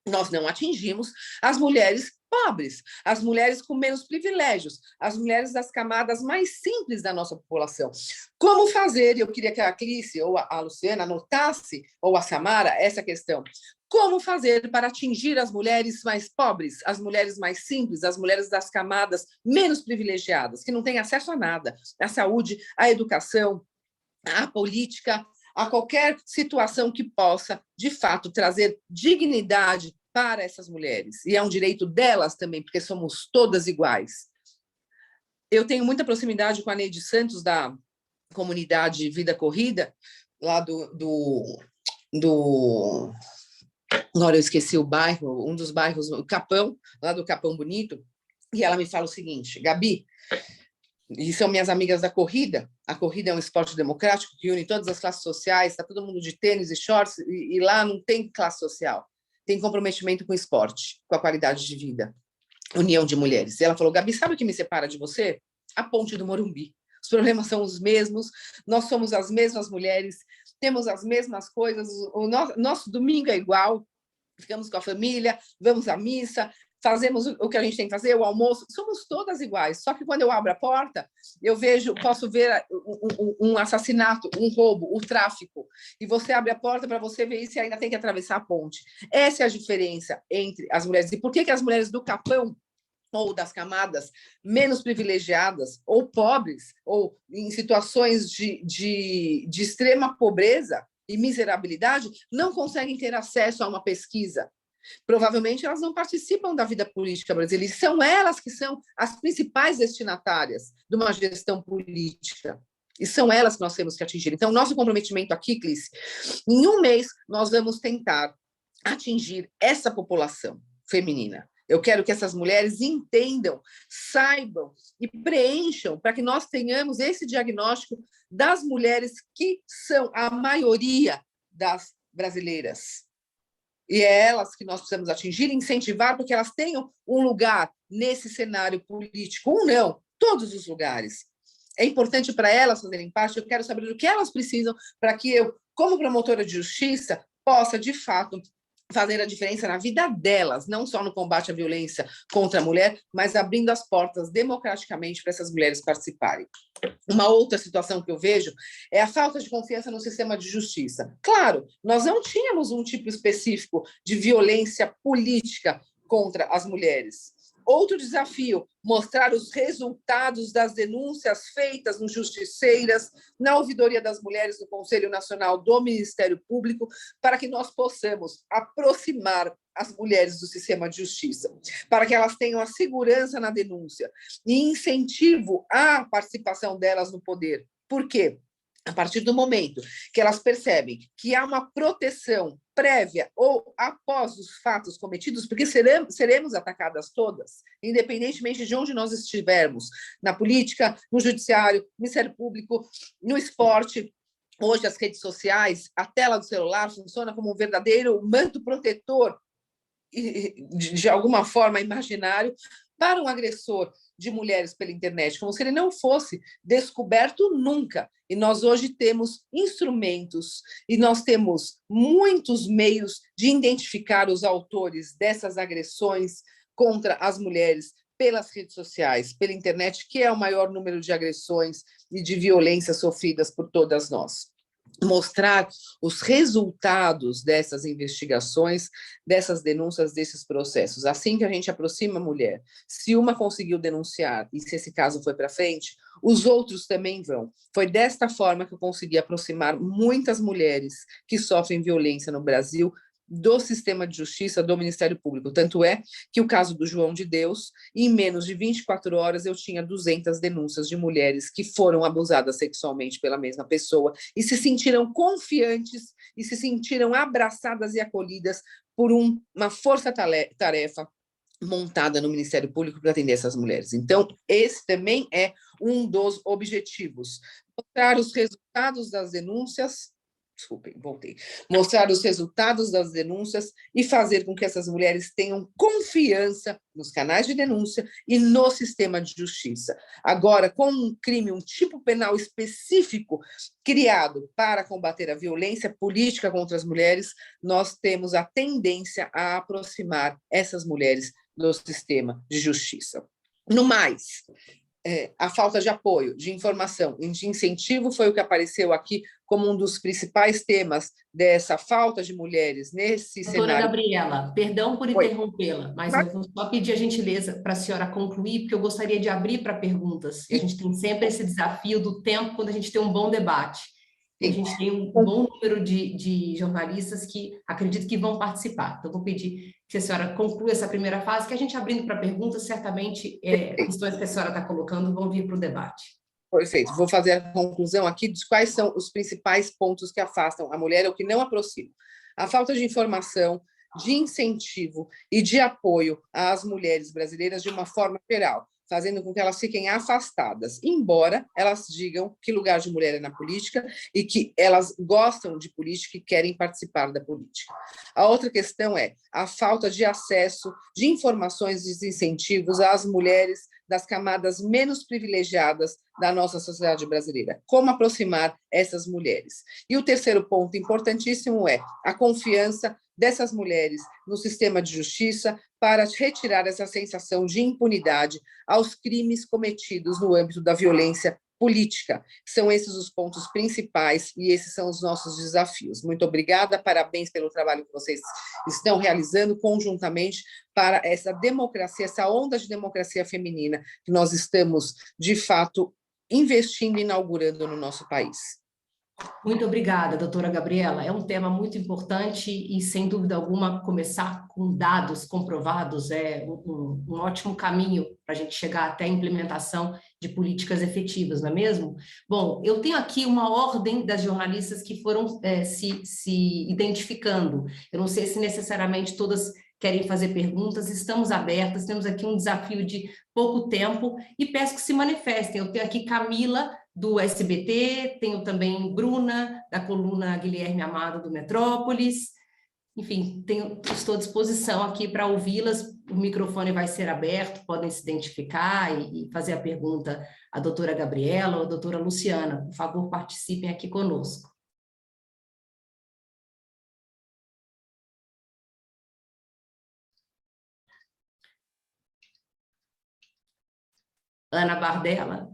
nós não atingimos as mulheres pobres, as mulheres com menos privilégios, as mulheres das camadas mais simples da nossa população. Como fazer? Eu queria que a Clícia ou a Luciana anotasse, ou a Samara, essa questão. Como fazer para atingir as mulheres mais pobres, as mulheres mais simples, as mulheres das camadas menos privilegiadas, que não têm acesso a nada, à saúde, à educação, à política, a qualquer situação que possa, de fato, trazer dignidade para essas mulheres. E é um direito delas também, porque somos todas iguais. Eu tenho muita proximidade com a Neide Santos, da comunidade Vida Corrida, lá agora eu esqueci o bairro, um dos bairros, o Capão, lá do Capão Bonito, e ela me fala o seguinte: Gabi, e são minhas amigas da corrida, a corrida é um esporte democrático que une todas as classes sociais, está todo mundo de tênis e shorts, e lá não tem classe social, tem comprometimento com o esporte, com a qualidade de vida, união de mulheres. E ela falou: Gabi, sabe o que me separa de você? A ponte do Morumbi. Os problemas são os mesmos, nós somos as mesmas mulheres, temos as mesmas coisas, o nosso domingo é igual, ficamos com a família, vamos à missa, fazemos o que a gente tem que fazer, o almoço, somos todas iguais. Só que quando eu abro a porta, posso ver um assassinato, um roubo, o tráfico, e você abre a porta para você ver isso e ainda tem que atravessar a ponte. Essa é a diferença entre as mulheres. E por que as mulheres do Capão ou das camadas menos privilegiadas, ou pobres, ou em situações de extrema pobreza e miserabilidade, não conseguem ter acesso a uma pesquisa? Provavelmente elas não participam da vida política brasileira, e são elas que são as principais destinatárias de uma gestão política. E são elas que nós temos que atingir. Então, nosso comprometimento aqui, Clícia, em um mês, nós vamos tentar atingir essa população feminina. Eu quero que essas mulheres entendam, saibam e preencham para que nós tenhamos esse diagnóstico das mulheres que são a maioria das brasileiras. E é elas que nós precisamos atingir e incentivar para que elas tenham um lugar nesse cenário político, ou não, todos os lugares. É importante para elas fazerem parte, eu quero saber do que elas precisam para que eu, como promotora de justiça, possa, de fato, fazer a diferença na vida delas, não só no combate à violência contra a mulher, mas abrindo as portas democraticamente para essas mulheres participarem. Uma outra situação que eu vejo é a falta de confiança no sistema de justiça. Claro, nós não tínhamos um tipo específico de violência política contra as mulheres. Outro desafio, mostrar os resultados das denúncias feitas no Justiceiras, na Ouvidoria das Mulheres do Conselho Nacional do Ministério Público, para que nós possamos aproximar as mulheres do sistema de justiça, para que elas tenham a segurança na denúncia e incentivo à participação delas no poder. Por quê? A partir do momento que elas percebem que há uma proteção prévia ou após os fatos cometidos, porque seremos atacadas todas, independentemente de onde nós estivermos, na política, no judiciário, no Ministério Público, no esporte. Hoje, as redes sociais, a tela do celular funciona como um verdadeiro manto protetor, de alguma forma imaginário, para um agressor de mulheres pela internet, como se ele não fosse descoberto nunca. E nós hoje temos instrumentos e nós temos muitos meios de identificar os autores dessas agressões contra as mulheres pelas redes sociais, pela internet, que é o maior número de agressões e de violências sofridas por todas nós. Mostrar os resultados dessas investigações, dessas denúncias, desses processos. Assim que a gente aproxima a mulher, se uma conseguiu denunciar e se esse caso foi para frente, os outros também vão. Foi desta forma que eu consegui aproximar muitas mulheres que sofrem violência no Brasil do sistema de justiça, do Ministério Público. Tanto é que o caso do João de Deus, em menos de 24 horas, eu tinha 200 denúncias de mulheres que foram abusadas sexualmente pela mesma pessoa e se sentiram confiantes e se sentiram abraçadas e acolhidas por uma força-tarefa montada no Ministério Público para atender essas mulheres. Então, esse também é um dos objetivos. Mostrar os resultados das denúncias, mostrar os resultados das denúncias e fazer com que essas mulheres tenham confiança nos canais de denúncia e no sistema de justiça. Agora, com um crime, um tipo penal específico criado para combater a violência política contra as mulheres, nós temos a tendência a aproximar essas mulheres do sistema de justiça. No mais, a falta de apoio, de informação e de incentivo foi o que apareceu aqui como um dos principais temas dessa falta de mulheres nesse cenário. Doutora Gabriela, perdão por interrompê-la, mas eu vou só pedir a gentileza para a senhora concluir, porque eu gostaria de abrir para perguntas. E a gente tem sempre esse desafio do tempo quando a gente tem um bom debate. E a gente tem um bom número de jornalistas que acredito que vão participar. Então, vou pedir que a senhora conclua essa primeira fase, que a gente abrindo para perguntas, certamente questões que a senhora está colocando vão vir para o debate. Perfeito. Vou fazer a conclusão aqui de quais são os principais pontos que afastam a mulher ou que não aproximam. A falta de informação, de incentivo e de apoio às mulheres brasileiras de uma forma geral, fazendo com que elas fiquem afastadas, embora elas digam que lugar de mulher é na política e que elas gostam de política e querem participar da política. A outra questão é a falta de acesso de informações e desincentivos às mulheres das camadas menos privilegiadas da nossa sociedade brasileira. Como aproximar essas mulheres? E o terceiro ponto importantíssimo é a confiança dessas mulheres no sistema de justiça para retirar essa sensação de impunidade aos crimes cometidos no âmbito da violência política. São esses os pontos principais e esses são os nossos desafios. Muito obrigada, parabéns pelo trabalho que vocês estão realizando conjuntamente para essa democracia, essa onda de democracia feminina que nós estamos, de fato, investindo e inaugurando no nosso país. Muito obrigada, doutora Gabriela. É um tema muito importante e, sem dúvida alguma, começar com dados comprovados é um ótimo caminho para a gente chegar até a implementação de políticas efetivas, não é mesmo? Bom, eu tenho aqui uma ordem das jornalistas que foram se identificando. Eu não sei se necessariamente todas querem fazer perguntas, estamos abertas, temos aqui um desafio de pouco tempo e peço que se manifestem. Eu tenho aqui Camila, do SBT, tenho também Bruna, da coluna Guilherme Amado, do Metrópolis. Enfim, estou à disposição aqui para ouvi-las, o microfone vai ser aberto, podem se identificar e fazer a pergunta à doutora Gabriela ou à doutora Luciana. Por favor, participem aqui conosco. Ana Bardella.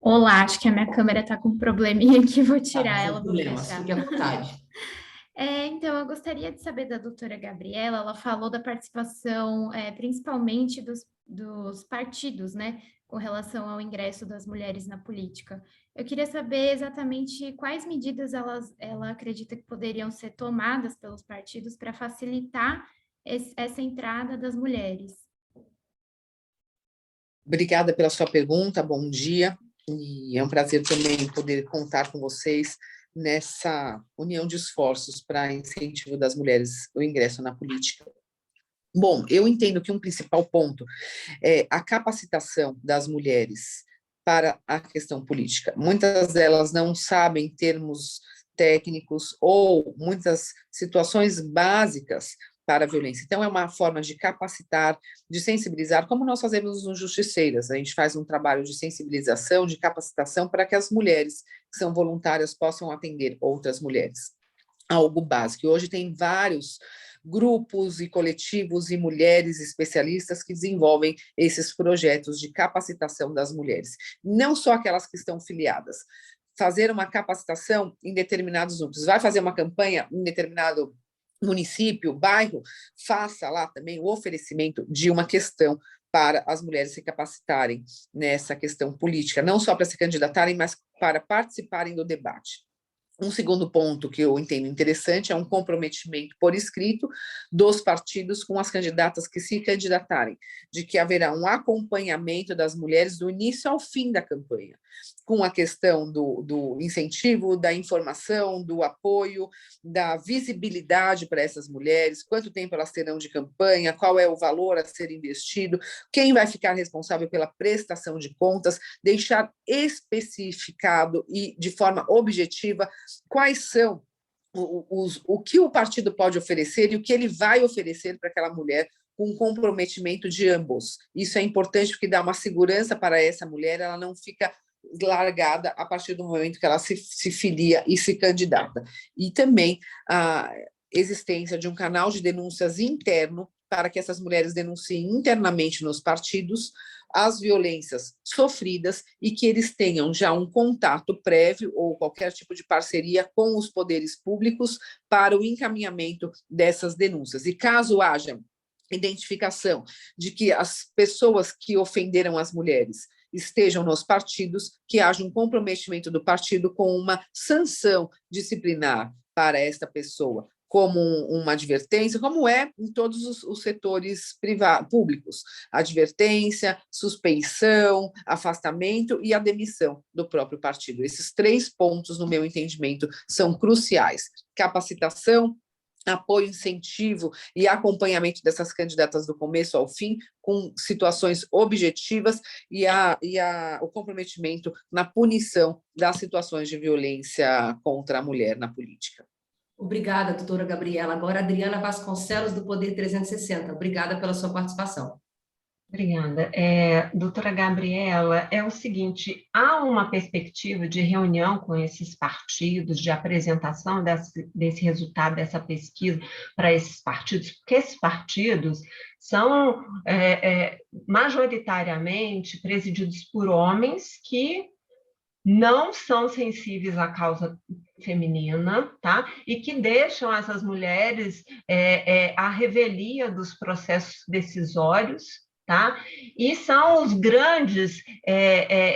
Olá, acho que a minha câmera está com um probleminha aqui, vou tirar ela, vou problemas, fechar. fique à vontade. Então, eu gostaria de saber da doutora Gabriela, ela falou da participação, principalmente dos partidos, né, com relação ao ingresso das mulheres na política. Eu queria saber exatamente quais medidas ela acredita que poderiam ser tomadas pelos partidos para facilitar essa entrada das mulheres. Obrigada pela sua pergunta, bom dia. E é um prazer também poder contar com vocês nessa união de esforços para incentivo das mulheres o ingresso na política. Bom, eu entendo que um principal ponto é a capacitação das mulheres para a questão política. Muitas delas não sabem termos técnicos ou muitas situações básicas para a violência. Então, é uma forma de capacitar, de sensibilizar, como nós fazemos no Justiceiras. A gente faz um trabalho de sensibilização, de capacitação, para que as mulheres que são voluntárias possam atender outras mulheres. Algo básico. Hoje tem vários grupos e coletivos e mulheres especialistas que desenvolvem esses projetos de capacitação das mulheres. Não só aquelas que estão filiadas. Fazer uma capacitação em determinados núcleos. Vai fazer uma campanha em determinado município, bairro, faça lá também o oferecimento de uma questão para as mulheres se capacitarem nessa questão política, não só para se candidatarem, mas para participarem do debate. Um segundo ponto que eu entendo interessante é um comprometimento por escrito dos partidos com as candidatas que se candidatarem, de que haverá um acompanhamento das mulheres do início ao fim da campanha, com a questão do incentivo, da informação, do apoio, da visibilidade para essas mulheres, quanto tempo elas terão de campanha, qual é o valor a ser investido, quem vai ficar responsável pela prestação de contas, deixar especificado e de forma objetiva quais são o que o partido pode oferecer e o que ele vai oferecer para aquela mulher com um comprometimento de ambos. Isso é importante porque dá uma segurança para essa mulher, ela não fica largada a partir do momento que ela se filia e se candidata. E também a existência de um canal de denúncias interno para que essas mulheres denunciem internamente nos partidos as violências sofridas e que eles tenham já um contato prévio ou qualquer tipo de parceria com os poderes públicos para o encaminhamento dessas denúncias. E caso haja identificação de que as pessoas que ofenderam as mulheres estejam nos partidos, que haja um comprometimento do partido com uma sanção disciplinar para esta pessoa, como uma advertência, como é em todos os setores públicos, advertência, suspeição, afastamento e a demissão do próprio partido. Esses 3 pontos, no meu entendimento, são cruciais: capacitação, apoio, incentivo e acompanhamento dessas candidatas do começo ao fim, com situações objetivas e o comprometimento na punição das situações de violência contra a mulher na política. Obrigada, doutora Gabriela. Agora, Adriana Vasconcelos, do Poder 360. Obrigada pela sua participação. Obrigada. Doutora Gabriela, é o seguinte, há uma perspectiva de reunião com esses partidos, de apresentação desse resultado dessa pesquisa para esses partidos, porque esses partidos são majoritariamente presididos por homens que não são sensíveis à causa feminina, tá? E que deixam essas mulheres à revelia dos processos decisórios, tá? E são os grandes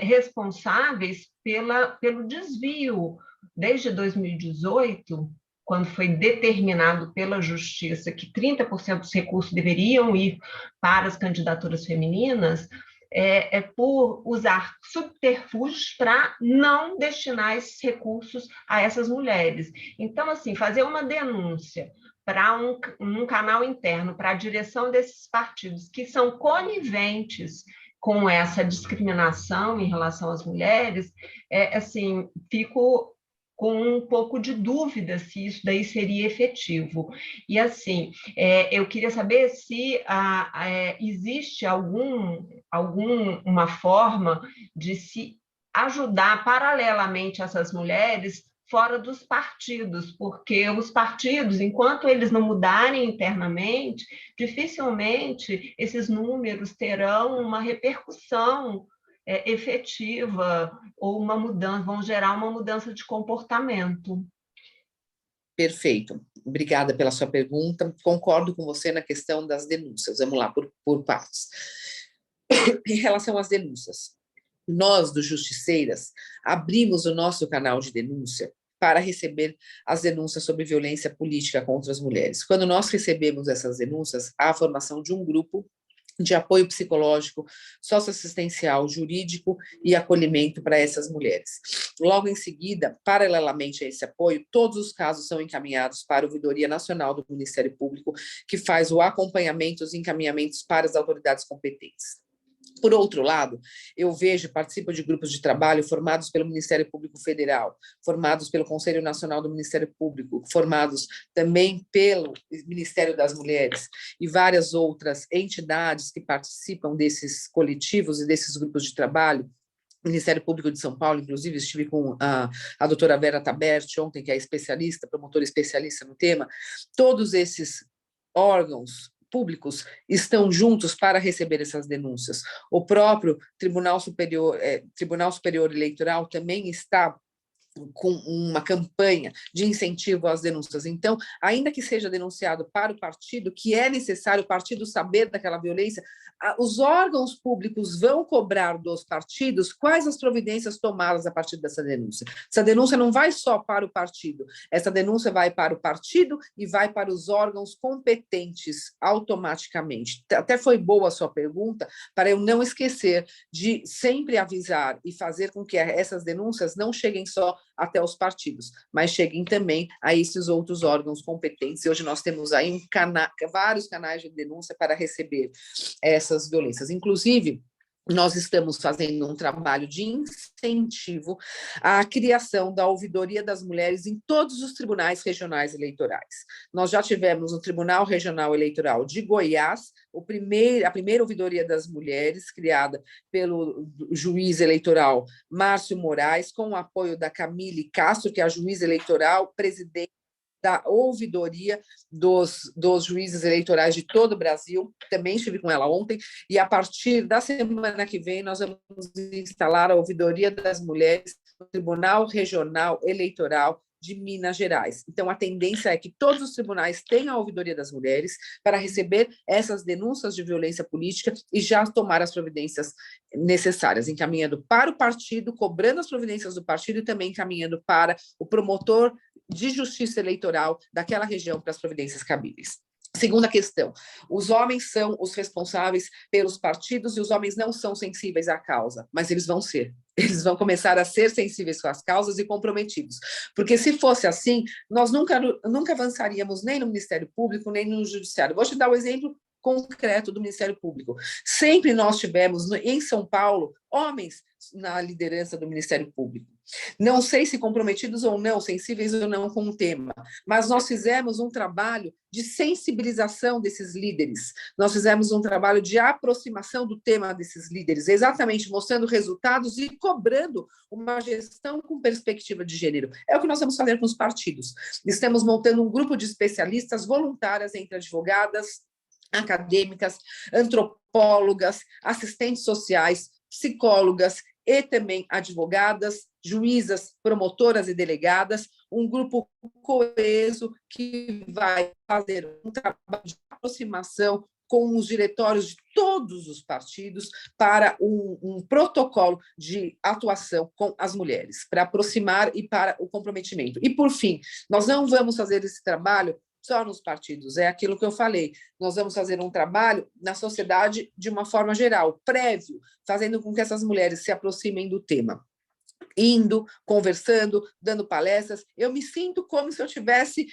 responsáveis pelo desvio. Desde 2018, quando foi determinado pela Justiça que 30% dos recursos deveriam ir para as candidaturas femininas, por usar subterfúgios para não destinar esses recursos a essas mulheres. Então, assim, fazer uma denúncia para um canal interno, para a direção desses partidos que são coniventes com essa discriminação em relação às mulheres, assim, fico com um pouco de dúvida se isso daí seria efetivo. E, assim, eu queria saber se existe uma forma de se ajudar paralelamente essas mulheres fora dos partidos, porque os partidos, enquanto eles não mudarem internamente, dificilmente esses números terão uma repercussão efetiva ou uma mudança, vão gerar uma mudança de comportamento. Perfeito. Obrigada pela sua pergunta. Concordo com você na questão das denúncias. Vamos lá, por partes. Em relação às denúncias, nós, do Justiceiras, abrimos o nosso canal de denúncia para receber as denúncias sobre violência política contra as mulheres. Quando nós recebemos essas denúncias, há a formação de um grupo de apoio psicológico, socioassistencial, jurídico e acolhimento para essas mulheres. Logo em seguida, paralelamente a esse apoio, todos os casos são encaminhados para a Ouvidoria Nacional do Ministério Público, que faz o acompanhamento e os encaminhamentos para as autoridades competentes. Por outro lado, eu participo de grupos de trabalho formados pelo Ministério Público Federal, formados pelo Conselho Nacional do Ministério Público, formados também pelo Ministério das Mulheres e várias outras entidades que participam desses coletivos e desses grupos de trabalho. Ministério Público de São Paulo, inclusive, estive com a doutora Vera Taberti ontem, que é especialista, promotora especialista no tema. Todos esses órgãos públicos estão juntos para receber essas denúncias. O próprio Tribunal Superior Eleitoral também está com uma campanha de incentivo às denúncias. Então, ainda que seja denunciado para o partido, que é necessário o partido saber daquela violência, os órgãos públicos vão cobrar dos partidos quais as providências tomadas a partir dessa denúncia. Essa denúncia não vai só para o partido, essa denúncia vai para o partido e vai para os órgãos competentes automaticamente. Até foi boa a sua pergunta, para eu não esquecer de sempre avisar e fazer com que essas denúncias não cheguem só até os partidos, mas cheguem também a esses outros órgãos competentes. E hoje nós temos aí vários canais de denúncia para receber essas violências. Inclusive, nós estamos fazendo um trabalho de incentivo à criação da Ouvidoria das Mulheres em todos os tribunais regionais eleitorais. Nós já tivemos no Tribunal Regional Eleitoral de Goiás, a primeira Ouvidoria das Mulheres, criada pelo juiz eleitoral Márcio Moraes, com o apoio da Camille Castro, que é a juíza eleitoral, presidente da ouvidoria dos juízes eleitorais de todo o Brasil, também estive com ela ontem, e a partir da semana que vem nós vamos instalar a Ouvidoria das Mulheres no Tribunal Regional Eleitoral de Minas Gerais. Então, a tendência é que todos os tribunais tenham a Ouvidoria das Mulheres para receber essas denúncias de violência política e já tomar as providências necessárias, encaminhando para o partido, cobrando as providências do partido e também encaminhando para o promotor de justiça eleitoral daquela região para as providências cabíveis. Segunda questão, os homens são os responsáveis pelos partidos e os homens não são sensíveis à causa, mas eles vão ser. Eles vão começar a ser sensíveis com as causas e comprometidos. Porque se fosse assim, nós nunca avançaríamos nem no Ministério Público, nem no Judiciário. Vou te dar um exemplo concreto do Ministério Público. Sempre nós tivemos, em São Paulo, homens na liderança do Ministério Público. Não sei se comprometidos ou não, sensíveis ou não com o tema, mas nós fizemos um trabalho de sensibilização desses líderes, nós fizemos um trabalho de aproximação do tema desses líderes, exatamente mostrando resultados e cobrando uma gestão com perspectiva de gênero. É o que nós vamos fazer com os partidos. Estamos montando um grupo de especialistas voluntárias entre advogadas, acadêmicas, antropólogas, assistentes sociais, psicólogas e também advogadas, juízas, promotoras e delegadas, um grupo coeso que vai fazer um trabalho de aproximação com os diretórios de todos os partidos para um protocolo de atuação com as mulheres, para aproximar e para o comprometimento. E, por fim, nós não vamos fazer esse trabalho só nos partidos, é aquilo que eu falei, nós vamos fazer um trabalho na sociedade de uma forma geral, prévio, fazendo com que essas mulheres se aproximem do tema. Indo, conversando, dando palestras, eu me sinto como se eu estivesse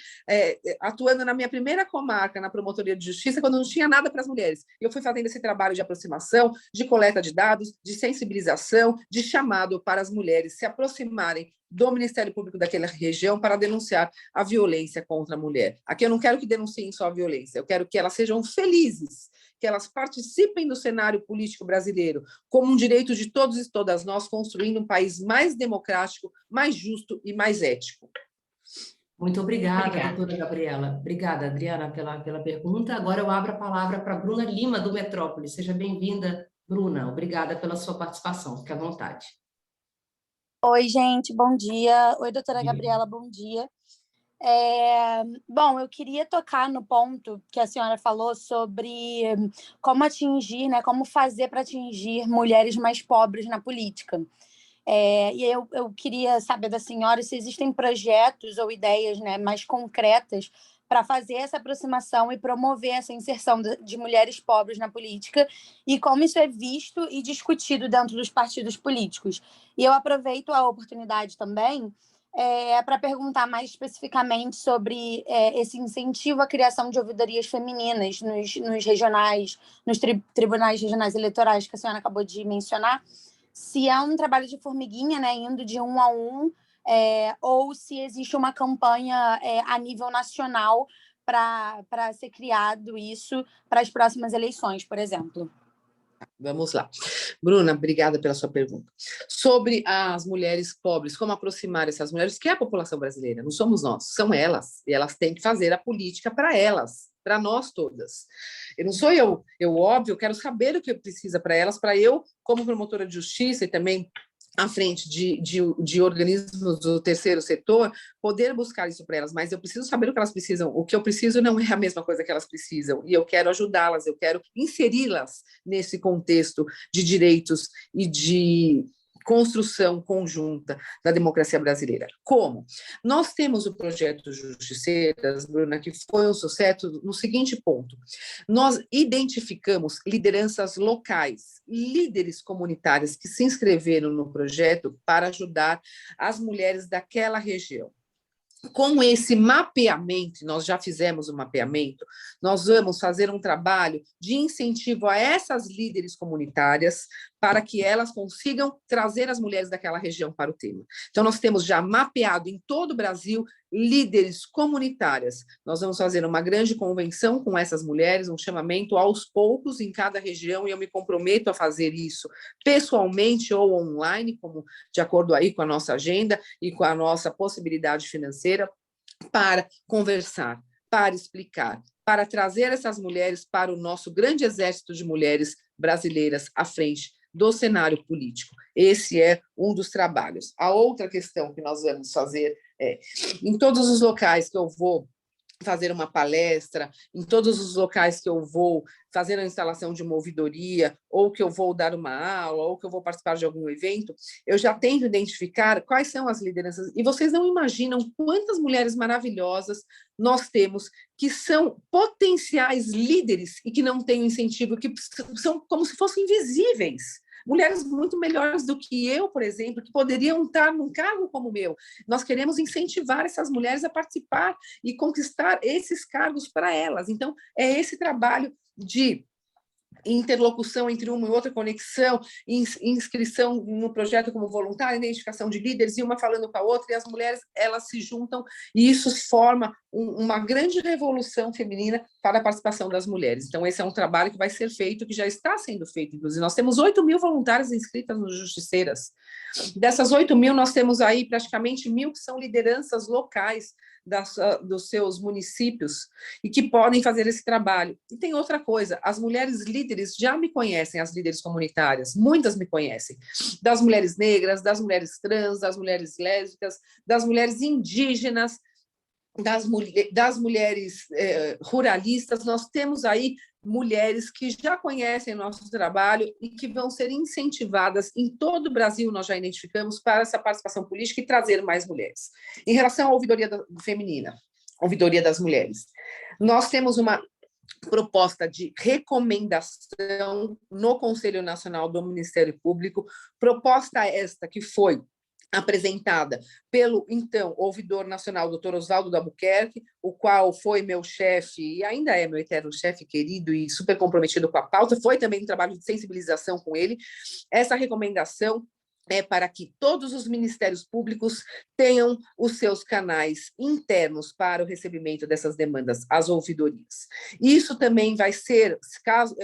atuando na minha primeira comarca, na Promotoria de Justiça, quando não tinha nada para as mulheres. Eu fui fazendo esse trabalho de aproximação, de coleta de dados, de sensibilização, de chamado para as mulheres se aproximarem do Ministério Público daquela região para denunciar a violência contra a mulher. Aqui eu não quero que denunciem só a violência, eu quero que elas sejam felizes, que elas participem do cenário político brasileiro como um direito de todos e todas nós, construindo um país mais democrático, mais justo e mais ético. Muito obrigada, doutora Gabriela. Obrigada, Adriana, pela pergunta. Agora eu abro a palavra para a Bruna Lima, do Metrópole. Seja bem-vinda, Bruna. Obrigada pela sua participação. Fique à vontade. Oi, gente, bom dia. Oi, doutora Gabriela, bom dia. Bom, eu queria tocar no ponto que a senhora falou sobre como atingir, né, como fazer para atingir mulheres mais pobres na política. E eu queria saber da senhora se existem projetos ou ideias, né, mais concretas para fazer essa aproximação e promover essa inserção de mulheres pobres na política e como isso é visto e discutido dentro dos partidos políticos. E eu aproveito a oportunidade também para perguntar mais especificamente sobre esse incentivo à criação de ouvidorias femininas nos regionais, nos tribunais regionais eleitorais que a senhora acabou de mencionar, se é um trabalho de formiguinha, né, indo de 1 a 1, ou se existe uma campanha a nível nacional para ser criado isso para as próximas eleições, por exemplo. Vamos lá. Bruna, obrigada pela sua pergunta. Sobre as mulheres pobres, como aproximar essas mulheres, que é a população brasileira, não somos nós, são elas, e elas têm que fazer a política para elas, para nós todas. Eu não sou eu, óbvio, quero saber o que precisa para elas, para eu, como promotora de justiça e também à frente de organismos do terceiro setor, poder buscar isso para elas, mas eu preciso saber o que elas precisam. O que eu preciso não é a mesma coisa que elas precisam, e eu quero ajudá-las, eu quero inseri-las nesse contexto de direitos e de construção conjunta da democracia brasileira. Como? Nós temos o projeto Justiceiras, Bruna, que foi um sucesso no seguinte ponto. Nós identificamos lideranças locais, líderes comunitários que se inscreveram no projeto para ajudar as mulheres daquela região. Com esse mapeamento, nós já fizemos o mapeamento, nós vamos fazer um trabalho de incentivo a essas líderes comunitárias para que elas consigam trazer as mulheres daquela região para o tema. Então, nós temos já mapeado em todo o Brasil líderes comunitárias. Nós vamos fazer uma grande convenção com essas mulheres, um chamamento aos poucos em cada região, e eu me comprometo a fazer isso pessoalmente ou online, como de acordo aí com a nossa agenda e com a nossa possibilidade financeira, para conversar, para explicar, para trazer essas mulheres para o nosso grande exército de mulheres brasileiras à frente do cenário político. Esse é um dos trabalhos. A outra questão que nós vamos fazer é, em todos os locais que eu vou fazer uma palestra, em todos os locais que eu vou fazer a instalação de uma ouvidoria, ou que eu vou dar uma aula, ou que eu vou participar de algum evento, eu já tento identificar quais são as lideranças. E vocês não imaginam quantas mulheres maravilhosas nós temos que são potenciais líderes e que não têm incentivo, que são como se fossem invisíveis. Mulheres muito melhores do que eu, por exemplo, que poderiam estar num cargo como o meu. Nós queremos incentivar essas mulheres a participar e conquistar esses cargos para elas. Então, é esse trabalho de interlocução entre uma e outra, conexão, inscrição no projeto como voluntária, identificação de líderes, e uma falando com a outra, e as mulheres, elas se juntam, e isso forma uma grande revolução feminina para a participação das mulheres. Então, esse é um trabalho que vai ser feito, que já está sendo feito, inclusive. Nós temos 8.000 voluntárias inscritas no Justiceiras. Dessas 8.000, nós temos aí praticamente 1.000 que são lideranças locais dos seus municípios e que podem fazer esse trabalho. E tem outra coisa, as mulheres líderes já me conhecem, as líderes comunitárias, muitas me conhecem, das mulheres negras, das mulheres trans, das mulheres lésbicas, das mulheres indígenas, das mulheres ruralistas. Nós temos aí mulheres que já conhecem nosso trabalho e que vão ser incentivadas em todo o Brasil, nós já identificamos, para essa participação política e trazer mais mulheres. Em relação à ouvidoria feminina, ouvidoria das mulheres, nós temos uma proposta de recomendação no Conselho Nacional do Ministério Público, proposta esta que foi apresentada pelo, então, ouvidor nacional, doutor Oswaldo de Albuquerque, o qual foi meu chefe, e ainda é meu eterno chefe querido e super comprometido com a pauta, foi também um trabalho de sensibilização com ele. Essa recomendação é para que todos os ministérios públicos tenham os seus canais internos para o recebimento dessas demandas, as ouvidorias. Isso também vai ser, caso,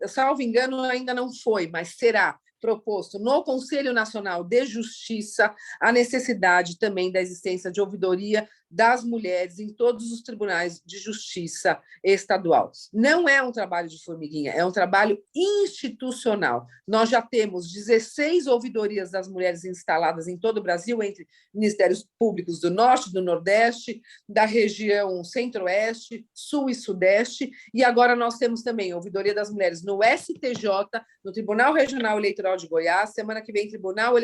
salvo engano, ainda não foi, mas será proposto no Conselho Nacional de Justiça a necessidade também da existência de ouvidoria das mulheres em todos os tribunais de justiça estadual. Não é um trabalho de formiguinha, é um trabalho institucional. Nós já temos 16 ouvidorias das mulheres instaladas em todo o Brasil, entre ministérios públicos do Norte, do Nordeste, da região Centro-Oeste, Sul e Sudeste, e agora nós temos também a ouvidoria das mulheres no STJ, no Tribunal Regional Eleitoral de Goiás, semana que vem Tribunal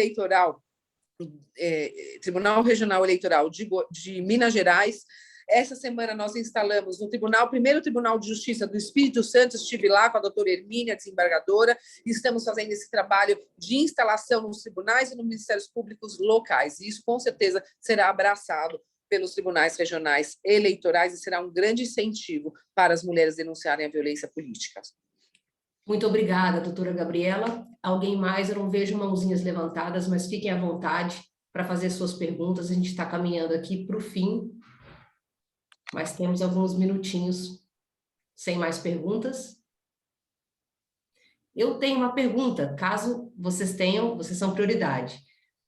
Regional Eleitoral de Minas Gerais. Essa semana nós instalamos no primeiro Tribunal de Justiça do Espírito Santo, estive lá com a doutora Hermínia, desembargadora, e estamos fazendo esse trabalho de instalação nos tribunais e nos ministérios públicos locais, e isso com certeza será abraçado pelos tribunais regionais eleitorais e será um grande incentivo para as mulheres denunciarem a violência política. Muito obrigada, doutora Gabriela. Alguém mais? Eu não vejo mãozinhas levantadas, mas fiquem à vontade para fazer suas perguntas. A gente está caminhando aqui para o fim, mas temos alguns minutinhos sem mais perguntas. Eu tenho uma pergunta, caso vocês tenham, vocês são prioridade,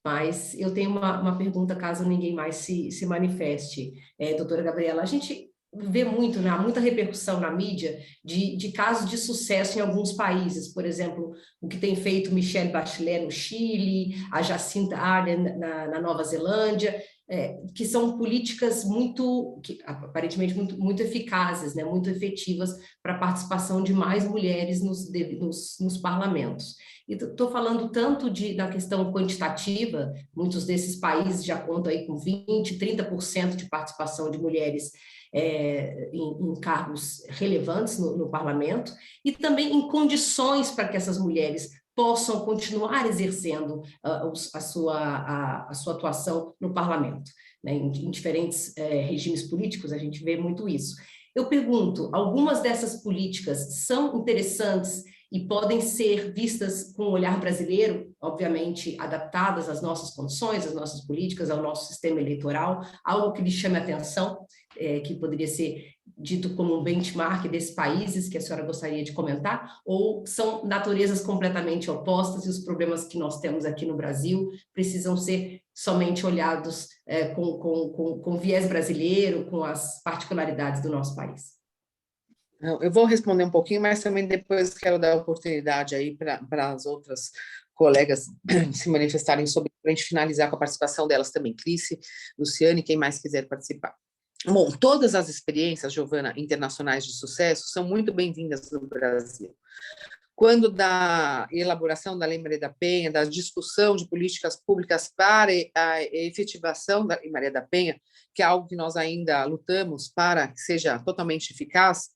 mas eu tenho uma pergunta caso ninguém mais se manifeste. Doutora Gabriela, a gente vê muita repercussão na mídia de casos de sucesso em alguns países, por exemplo, o que tem feito Michelle Bachelet no Chile, a Jacinda Ardern na Nova Zelândia, que são políticas aparentemente muito eficazes, né, muito efetivas para a participação de mais mulheres nos parlamentos. E estou falando tanto da questão quantitativa, muitos desses países já contam aí com 20%, 30% de participação de mulheres em cargos relevantes no parlamento, e também em condições para que essas mulheres possam continuar exercendo a sua atuação no parlamento. Né? Em diferentes regimes políticos, a gente vê muito isso. Eu pergunto, algumas dessas políticas são interessantes e podem ser vistas com o olhar brasileiro, obviamente adaptadas às nossas condições, às nossas políticas, ao nosso sistema eleitoral, algo que lhe chame a atenção, que poderia ser dito como um benchmark desses países que a senhora gostaria de comentar, ou são naturezas completamente opostas e os problemas que nós temos aqui no Brasil precisam ser somente olhados com viés brasileiro, com as particularidades do nosso país? Eu vou responder um pouquinho, mas também depois quero dar oportunidade aí para as outras colegas se manifestarem sobre, para a gente finalizar com a participação delas também, Clícia, Luciane, quem mais quiser participar. Bom, todas as experiências, Giovana, internacionais de sucesso são muito bem-vindas no Brasil. Quando da elaboração da Lei Maria da Penha, da discussão de políticas públicas para a efetivação da Lei Maria da Penha, que é algo que nós ainda lutamos para que seja totalmente eficaz,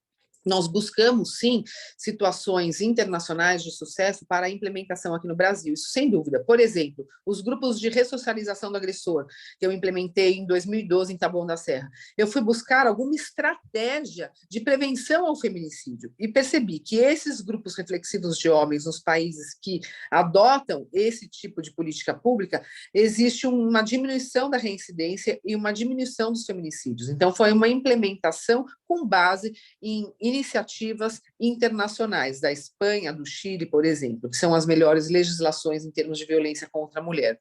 Nós buscamos, sim, situações internacionais de sucesso para a implementação aqui no Brasil, isso sem dúvida. Por exemplo, os grupos de ressocialização do agressor, que eu implementei em 2012 em Taboão da Serra. Eu fui buscar alguma estratégia de prevenção ao feminicídio e percebi que esses grupos reflexivos de homens nos países que adotam esse tipo de política pública, existe uma diminuição da reincidência e uma diminuição dos feminicídios. Então, foi uma implementação com base em iniciativas internacionais da Espanha, do Chile, por exemplo, que são as melhores legislações em termos de violência contra a mulher,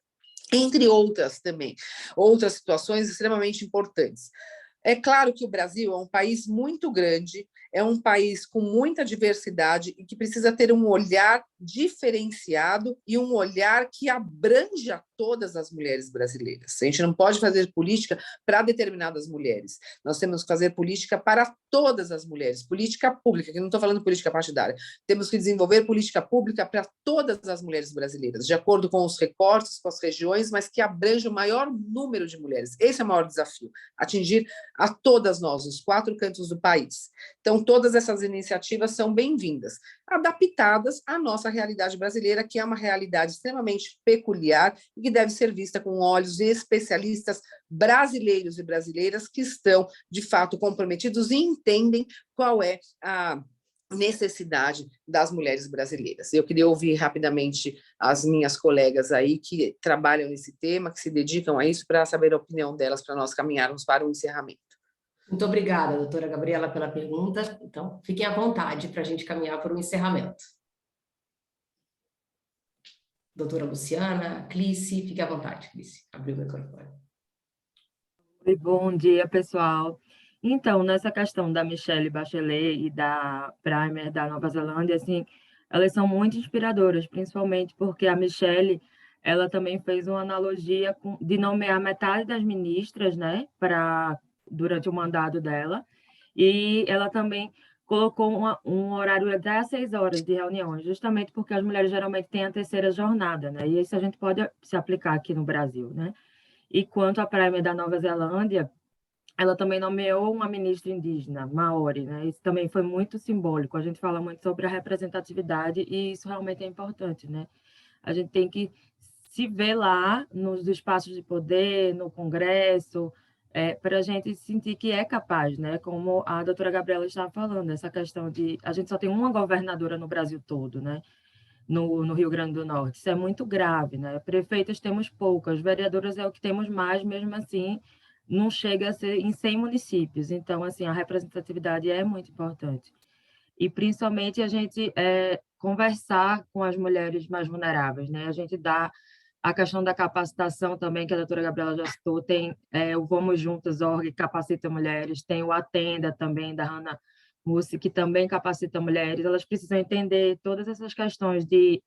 entre outras também, outras situações extremamente importantes. É claro que o Brasil é um país muito grande, é um país com muita diversidade e que precisa ter um olhar diferenciado e um olhar que abranja todas as mulheres brasileiras. A gente não pode fazer política para determinadas mulheres. Nós temos que fazer política para todas as mulheres, política pública, que não estou falando política partidária. Temos que desenvolver política pública para todas as mulheres brasileiras, de acordo com os recortes, com as regiões, mas que abranja o maior número de mulheres. Esse é o maior desafio, atingir a todas nós, os 4 cantos do país. Então, todas essas iniciativas são bem-vindas, adaptadas à nossa realidade brasileira, que é uma realidade extremamente peculiar e que deve ser vista com olhos de especialistas brasileiros e brasileiras que estão, de fato, comprometidos e entendem qual é a necessidade das mulheres brasileiras. Eu queria ouvir rapidamente as minhas colegas aí que trabalham nesse tema, que se dedicam a isso, para saber a opinião delas, para nós caminharmos para o encerramento. Muito obrigada, doutora Gabriela, pela pergunta. Então, fiquem à vontade para a gente caminhar para o encerramento. Doutora Luciana, Clíci, fique à vontade, Clíci. Abriu o microfone. Bom dia, pessoal. Então, nessa questão da Michelle Bachelet e da Primer da Nova Zelândia, assim, elas são muito inspiradoras, principalmente porque a Michelle, ela também fez uma analogia de nomear metade das ministras, né, durante o mandato dela, e ela também colocou um horário até às 6 horas de reuniões, justamente porque as mulheres geralmente têm a terceira jornada, né, e isso a gente pode se aplicar aqui no Brasil, né. E quanto à Primer da Nova Zelândia, ela também nomeou uma ministra indígena, Maori, né? Isso também foi muito simbólico. A gente fala muito sobre a representatividade e isso realmente é importante, né? A gente tem que se ver lá nos espaços de poder, no Congresso, para a gente sentir que é capaz, né? Como a doutora Gabriela estava falando, essa questão de... A gente só tem uma governadora no Brasil todo, né? No Rio Grande do Norte. Isso é muito grave, né? Prefeitas temos poucas, vereadoras é o que temos mais, mesmo assim, não chega a ser em 100 municípios. Então, assim, a representatividade é muito importante. E, principalmente, a gente conversar com as mulheres mais vulneráveis, né? A gente dá a questão da capacitação também, que a doutora Gabriela já citou, tem o Vamos Juntas, org, capacita mulheres, tem o Atenda também, da Hannah Mussi, que também capacita mulheres. Elas precisam entender todas essas questões de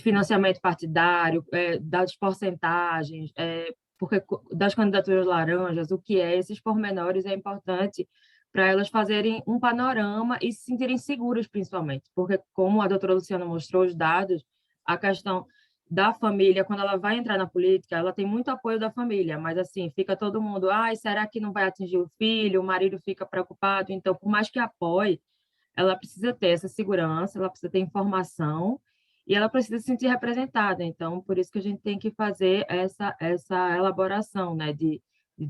financiamento partidário, das porcentagens, porque das candidaturas laranjas, o que é, esses pormenores é importante para elas fazerem um panorama e se sentirem seguras, principalmente, porque, como a doutora Luciana mostrou os dados, a questão da família, quando ela vai entrar na política, ela tem muito apoio da família, mas, assim, fica todo mundo, será que não vai atingir o filho? O marido fica preocupado. Então, por mais que apoie, ela precisa ter essa segurança, ela precisa ter informação, e ela precisa se sentir representada. Então, por isso que a gente tem que fazer essa elaboração, né, de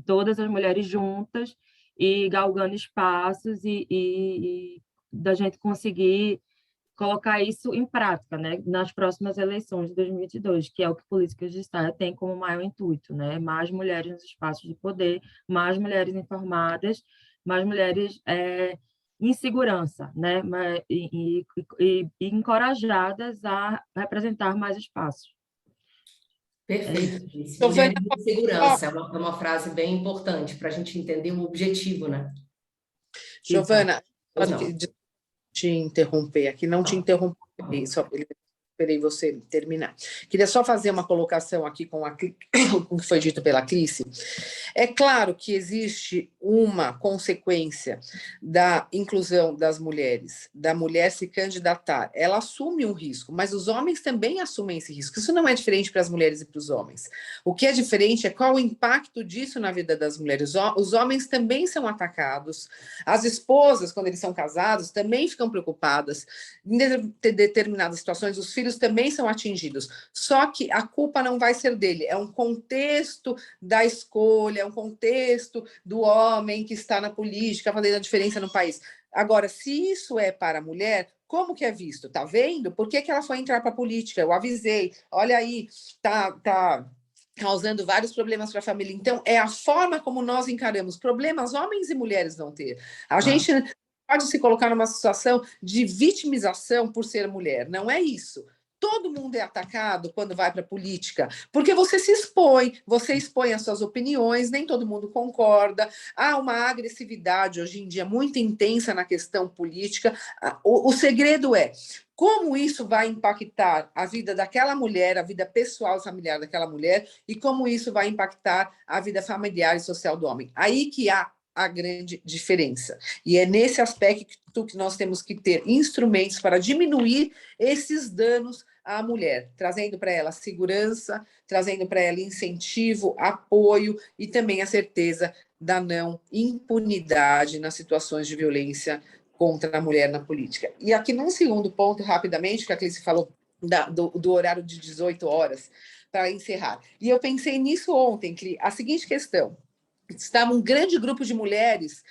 todas as mulheres juntas e galgando espaços e da gente conseguir colocar isso em prática, né, nas próximas eleições de 2022, que é o que Políticas de Estado tem como maior intuito, né, mais mulheres nos espaços de poder, mais mulheres informadas, mais mulheres em segurança, né, e encorajadas a representar mais espaços. Perfeito, Clíci. Mulheres em segurança é uma frase bem importante para a gente entender o objetivo, né? Giovana, pode te interromper aqui, não te interromper, só ele esperei você terminar. Queria só fazer uma colocação aqui com o que foi dito pela Clícia. É claro que existe uma consequência da inclusão das mulheres, da mulher se candidatar. Ela assume um risco, mas os homens também assumem esse risco. Isso não é diferente para as mulheres e para os homens. O que é diferente é qual o impacto disso na vida das mulheres. Os homens também são atacados. As esposas, quando eles são casados, também ficam preocupadas. Em determinadas situações, os filhos também são atingidos. Só que a culpa não vai ser dele. É um contexto da escolha, é um contexto do homem que está na política, fazendo a diferença no país. Agora, se isso é para a mulher, como que é visto? Tá vendo? Por que ela foi entrar para a política? Eu avisei. Olha aí, tá causando vários problemas para a família. Então, é a forma como nós encaramos problemas, homens e mulheres vão ter. A gente pode se colocar numa situação de vitimização por ser mulher. Não é isso. Todo mundo é atacado quando vai para a política, porque você se expõe, você expõe as suas opiniões, nem todo mundo concorda. Há uma agressividade hoje em dia muito intensa na questão política. O segredo é como isso vai impactar a vida daquela mulher, a vida pessoal e familiar daquela mulher, e como isso vai impactar a vida familiar e social do homem. Aí que há a grande diferença. E é nesse aspecto que nós temos que ter instrumentos para diminuir esses danos à mulher, trazendo para ela segurança, trazendo para ela incentivo, apoio e também a certeza da não impunidade nas situações de violência contra a mulher na política. E aqui num segundo ponto, rapidamente, que a Clícia falou do horário de 18 horas, para encerrar. E eu pensei nisso ontem, a seguinte questão. Estava um grande grupo de mulheres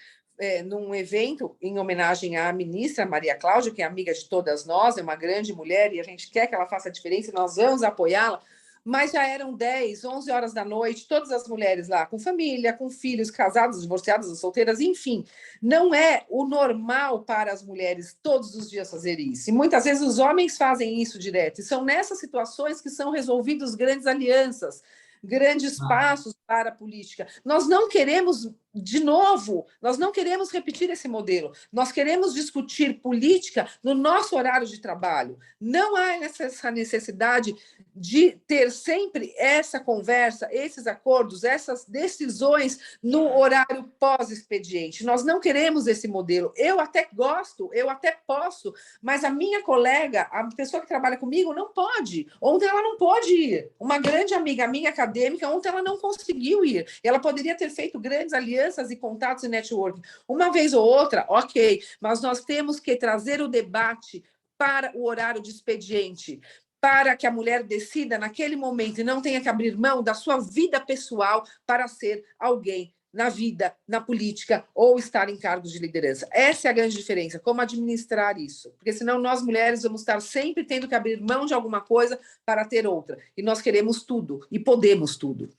num evento em homenagem à ministra Maria Cláudia, que é amiga de todas nós, é uma grande mulher e a gente quer que ela faça a diferença e nós vamos apoiá-la, mas já eram 10, 11 horas da noite, todas as mulheres lá com família, com filhos, casadas, divorciadas, solteiras, enfim. Não é o normal para as mulheres todos os dias fazer isso. E muitas vezes os homens fazem isso direto. E são nessas situações que são resolvidas grandes alianças, grandes passos para a política. Nós não queremos, de novo, nós não queremos repetir esse modelo. Nós queremos discutir política no nosso horário de trabalho. Não há essa necessidade de ter sempre essa conversa, esses acordos, essas decisões no horário pós-expediente. Nós não queremos esse modelo. Eu até gosto, eu até posso, mas a minha colega, a pessoa que trabalha comigo, não pode. Ontem ela não pôde ir. Uma grande amiga minha, acadêmica, ontem ela não conseguiu ir. Ela poderia ter feito grandes alianças e contatos e networking. Uma vez ou outra, ok, mas nós temos que trazer o debate para o horário de expediente, para que a mulher decida naquele momento e não tenha que abrir mão da sua vida pessoal para ser alguém na vida, na política ou estar em cargos de liderança. Essa é a grande diferença, como administrar isso. Porque senão nós mulheres vamos estar sempre tendo que abrir mão de alguma coisa para ter outra. E nós queremos tudo e podemos tudo.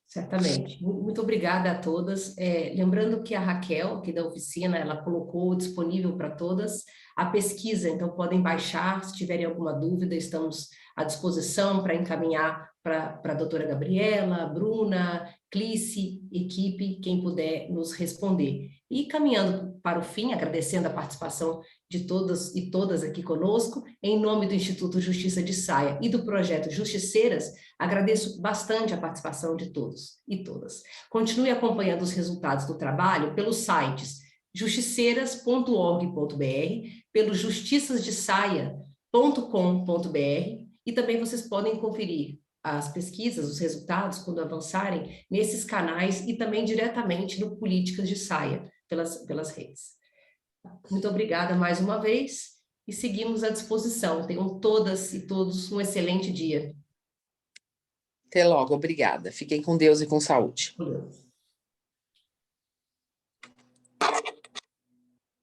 Certamente. Muito obrigada a todas. Lembrando que a Raquel, aqui da oficina, ela colocou disponível para todas a pesquisa, então podem baixar, se tiverem alguma dúvida, estamos à disposição para encaminhar para a doutora Gabriela, Bruna, Clícia, equipe, quem puder nos responder. E caminhando para o fim, agradecendo a participação de todas e todas aqui conosco, em nome do Instituto Justiça de Saia e do projeto Justiceiras, agradeço bastante a participação de todos e todas. Continue acompanhando os resultados do trabalho pelos sites justiceiras.org.br, pelo justiçasdesaia.com.br e também vocês podem conferir as pesquisas, os resultados, quando avançarem, nesses canais e também diretamente no Políticas de Saia, pelas redes. Muito obrigada mais uma vez e seguimos à disposição. Tenham todas e todos um excelente dia. Até logo, obrigada. Fiquem com Deus e com saúde. Valeu.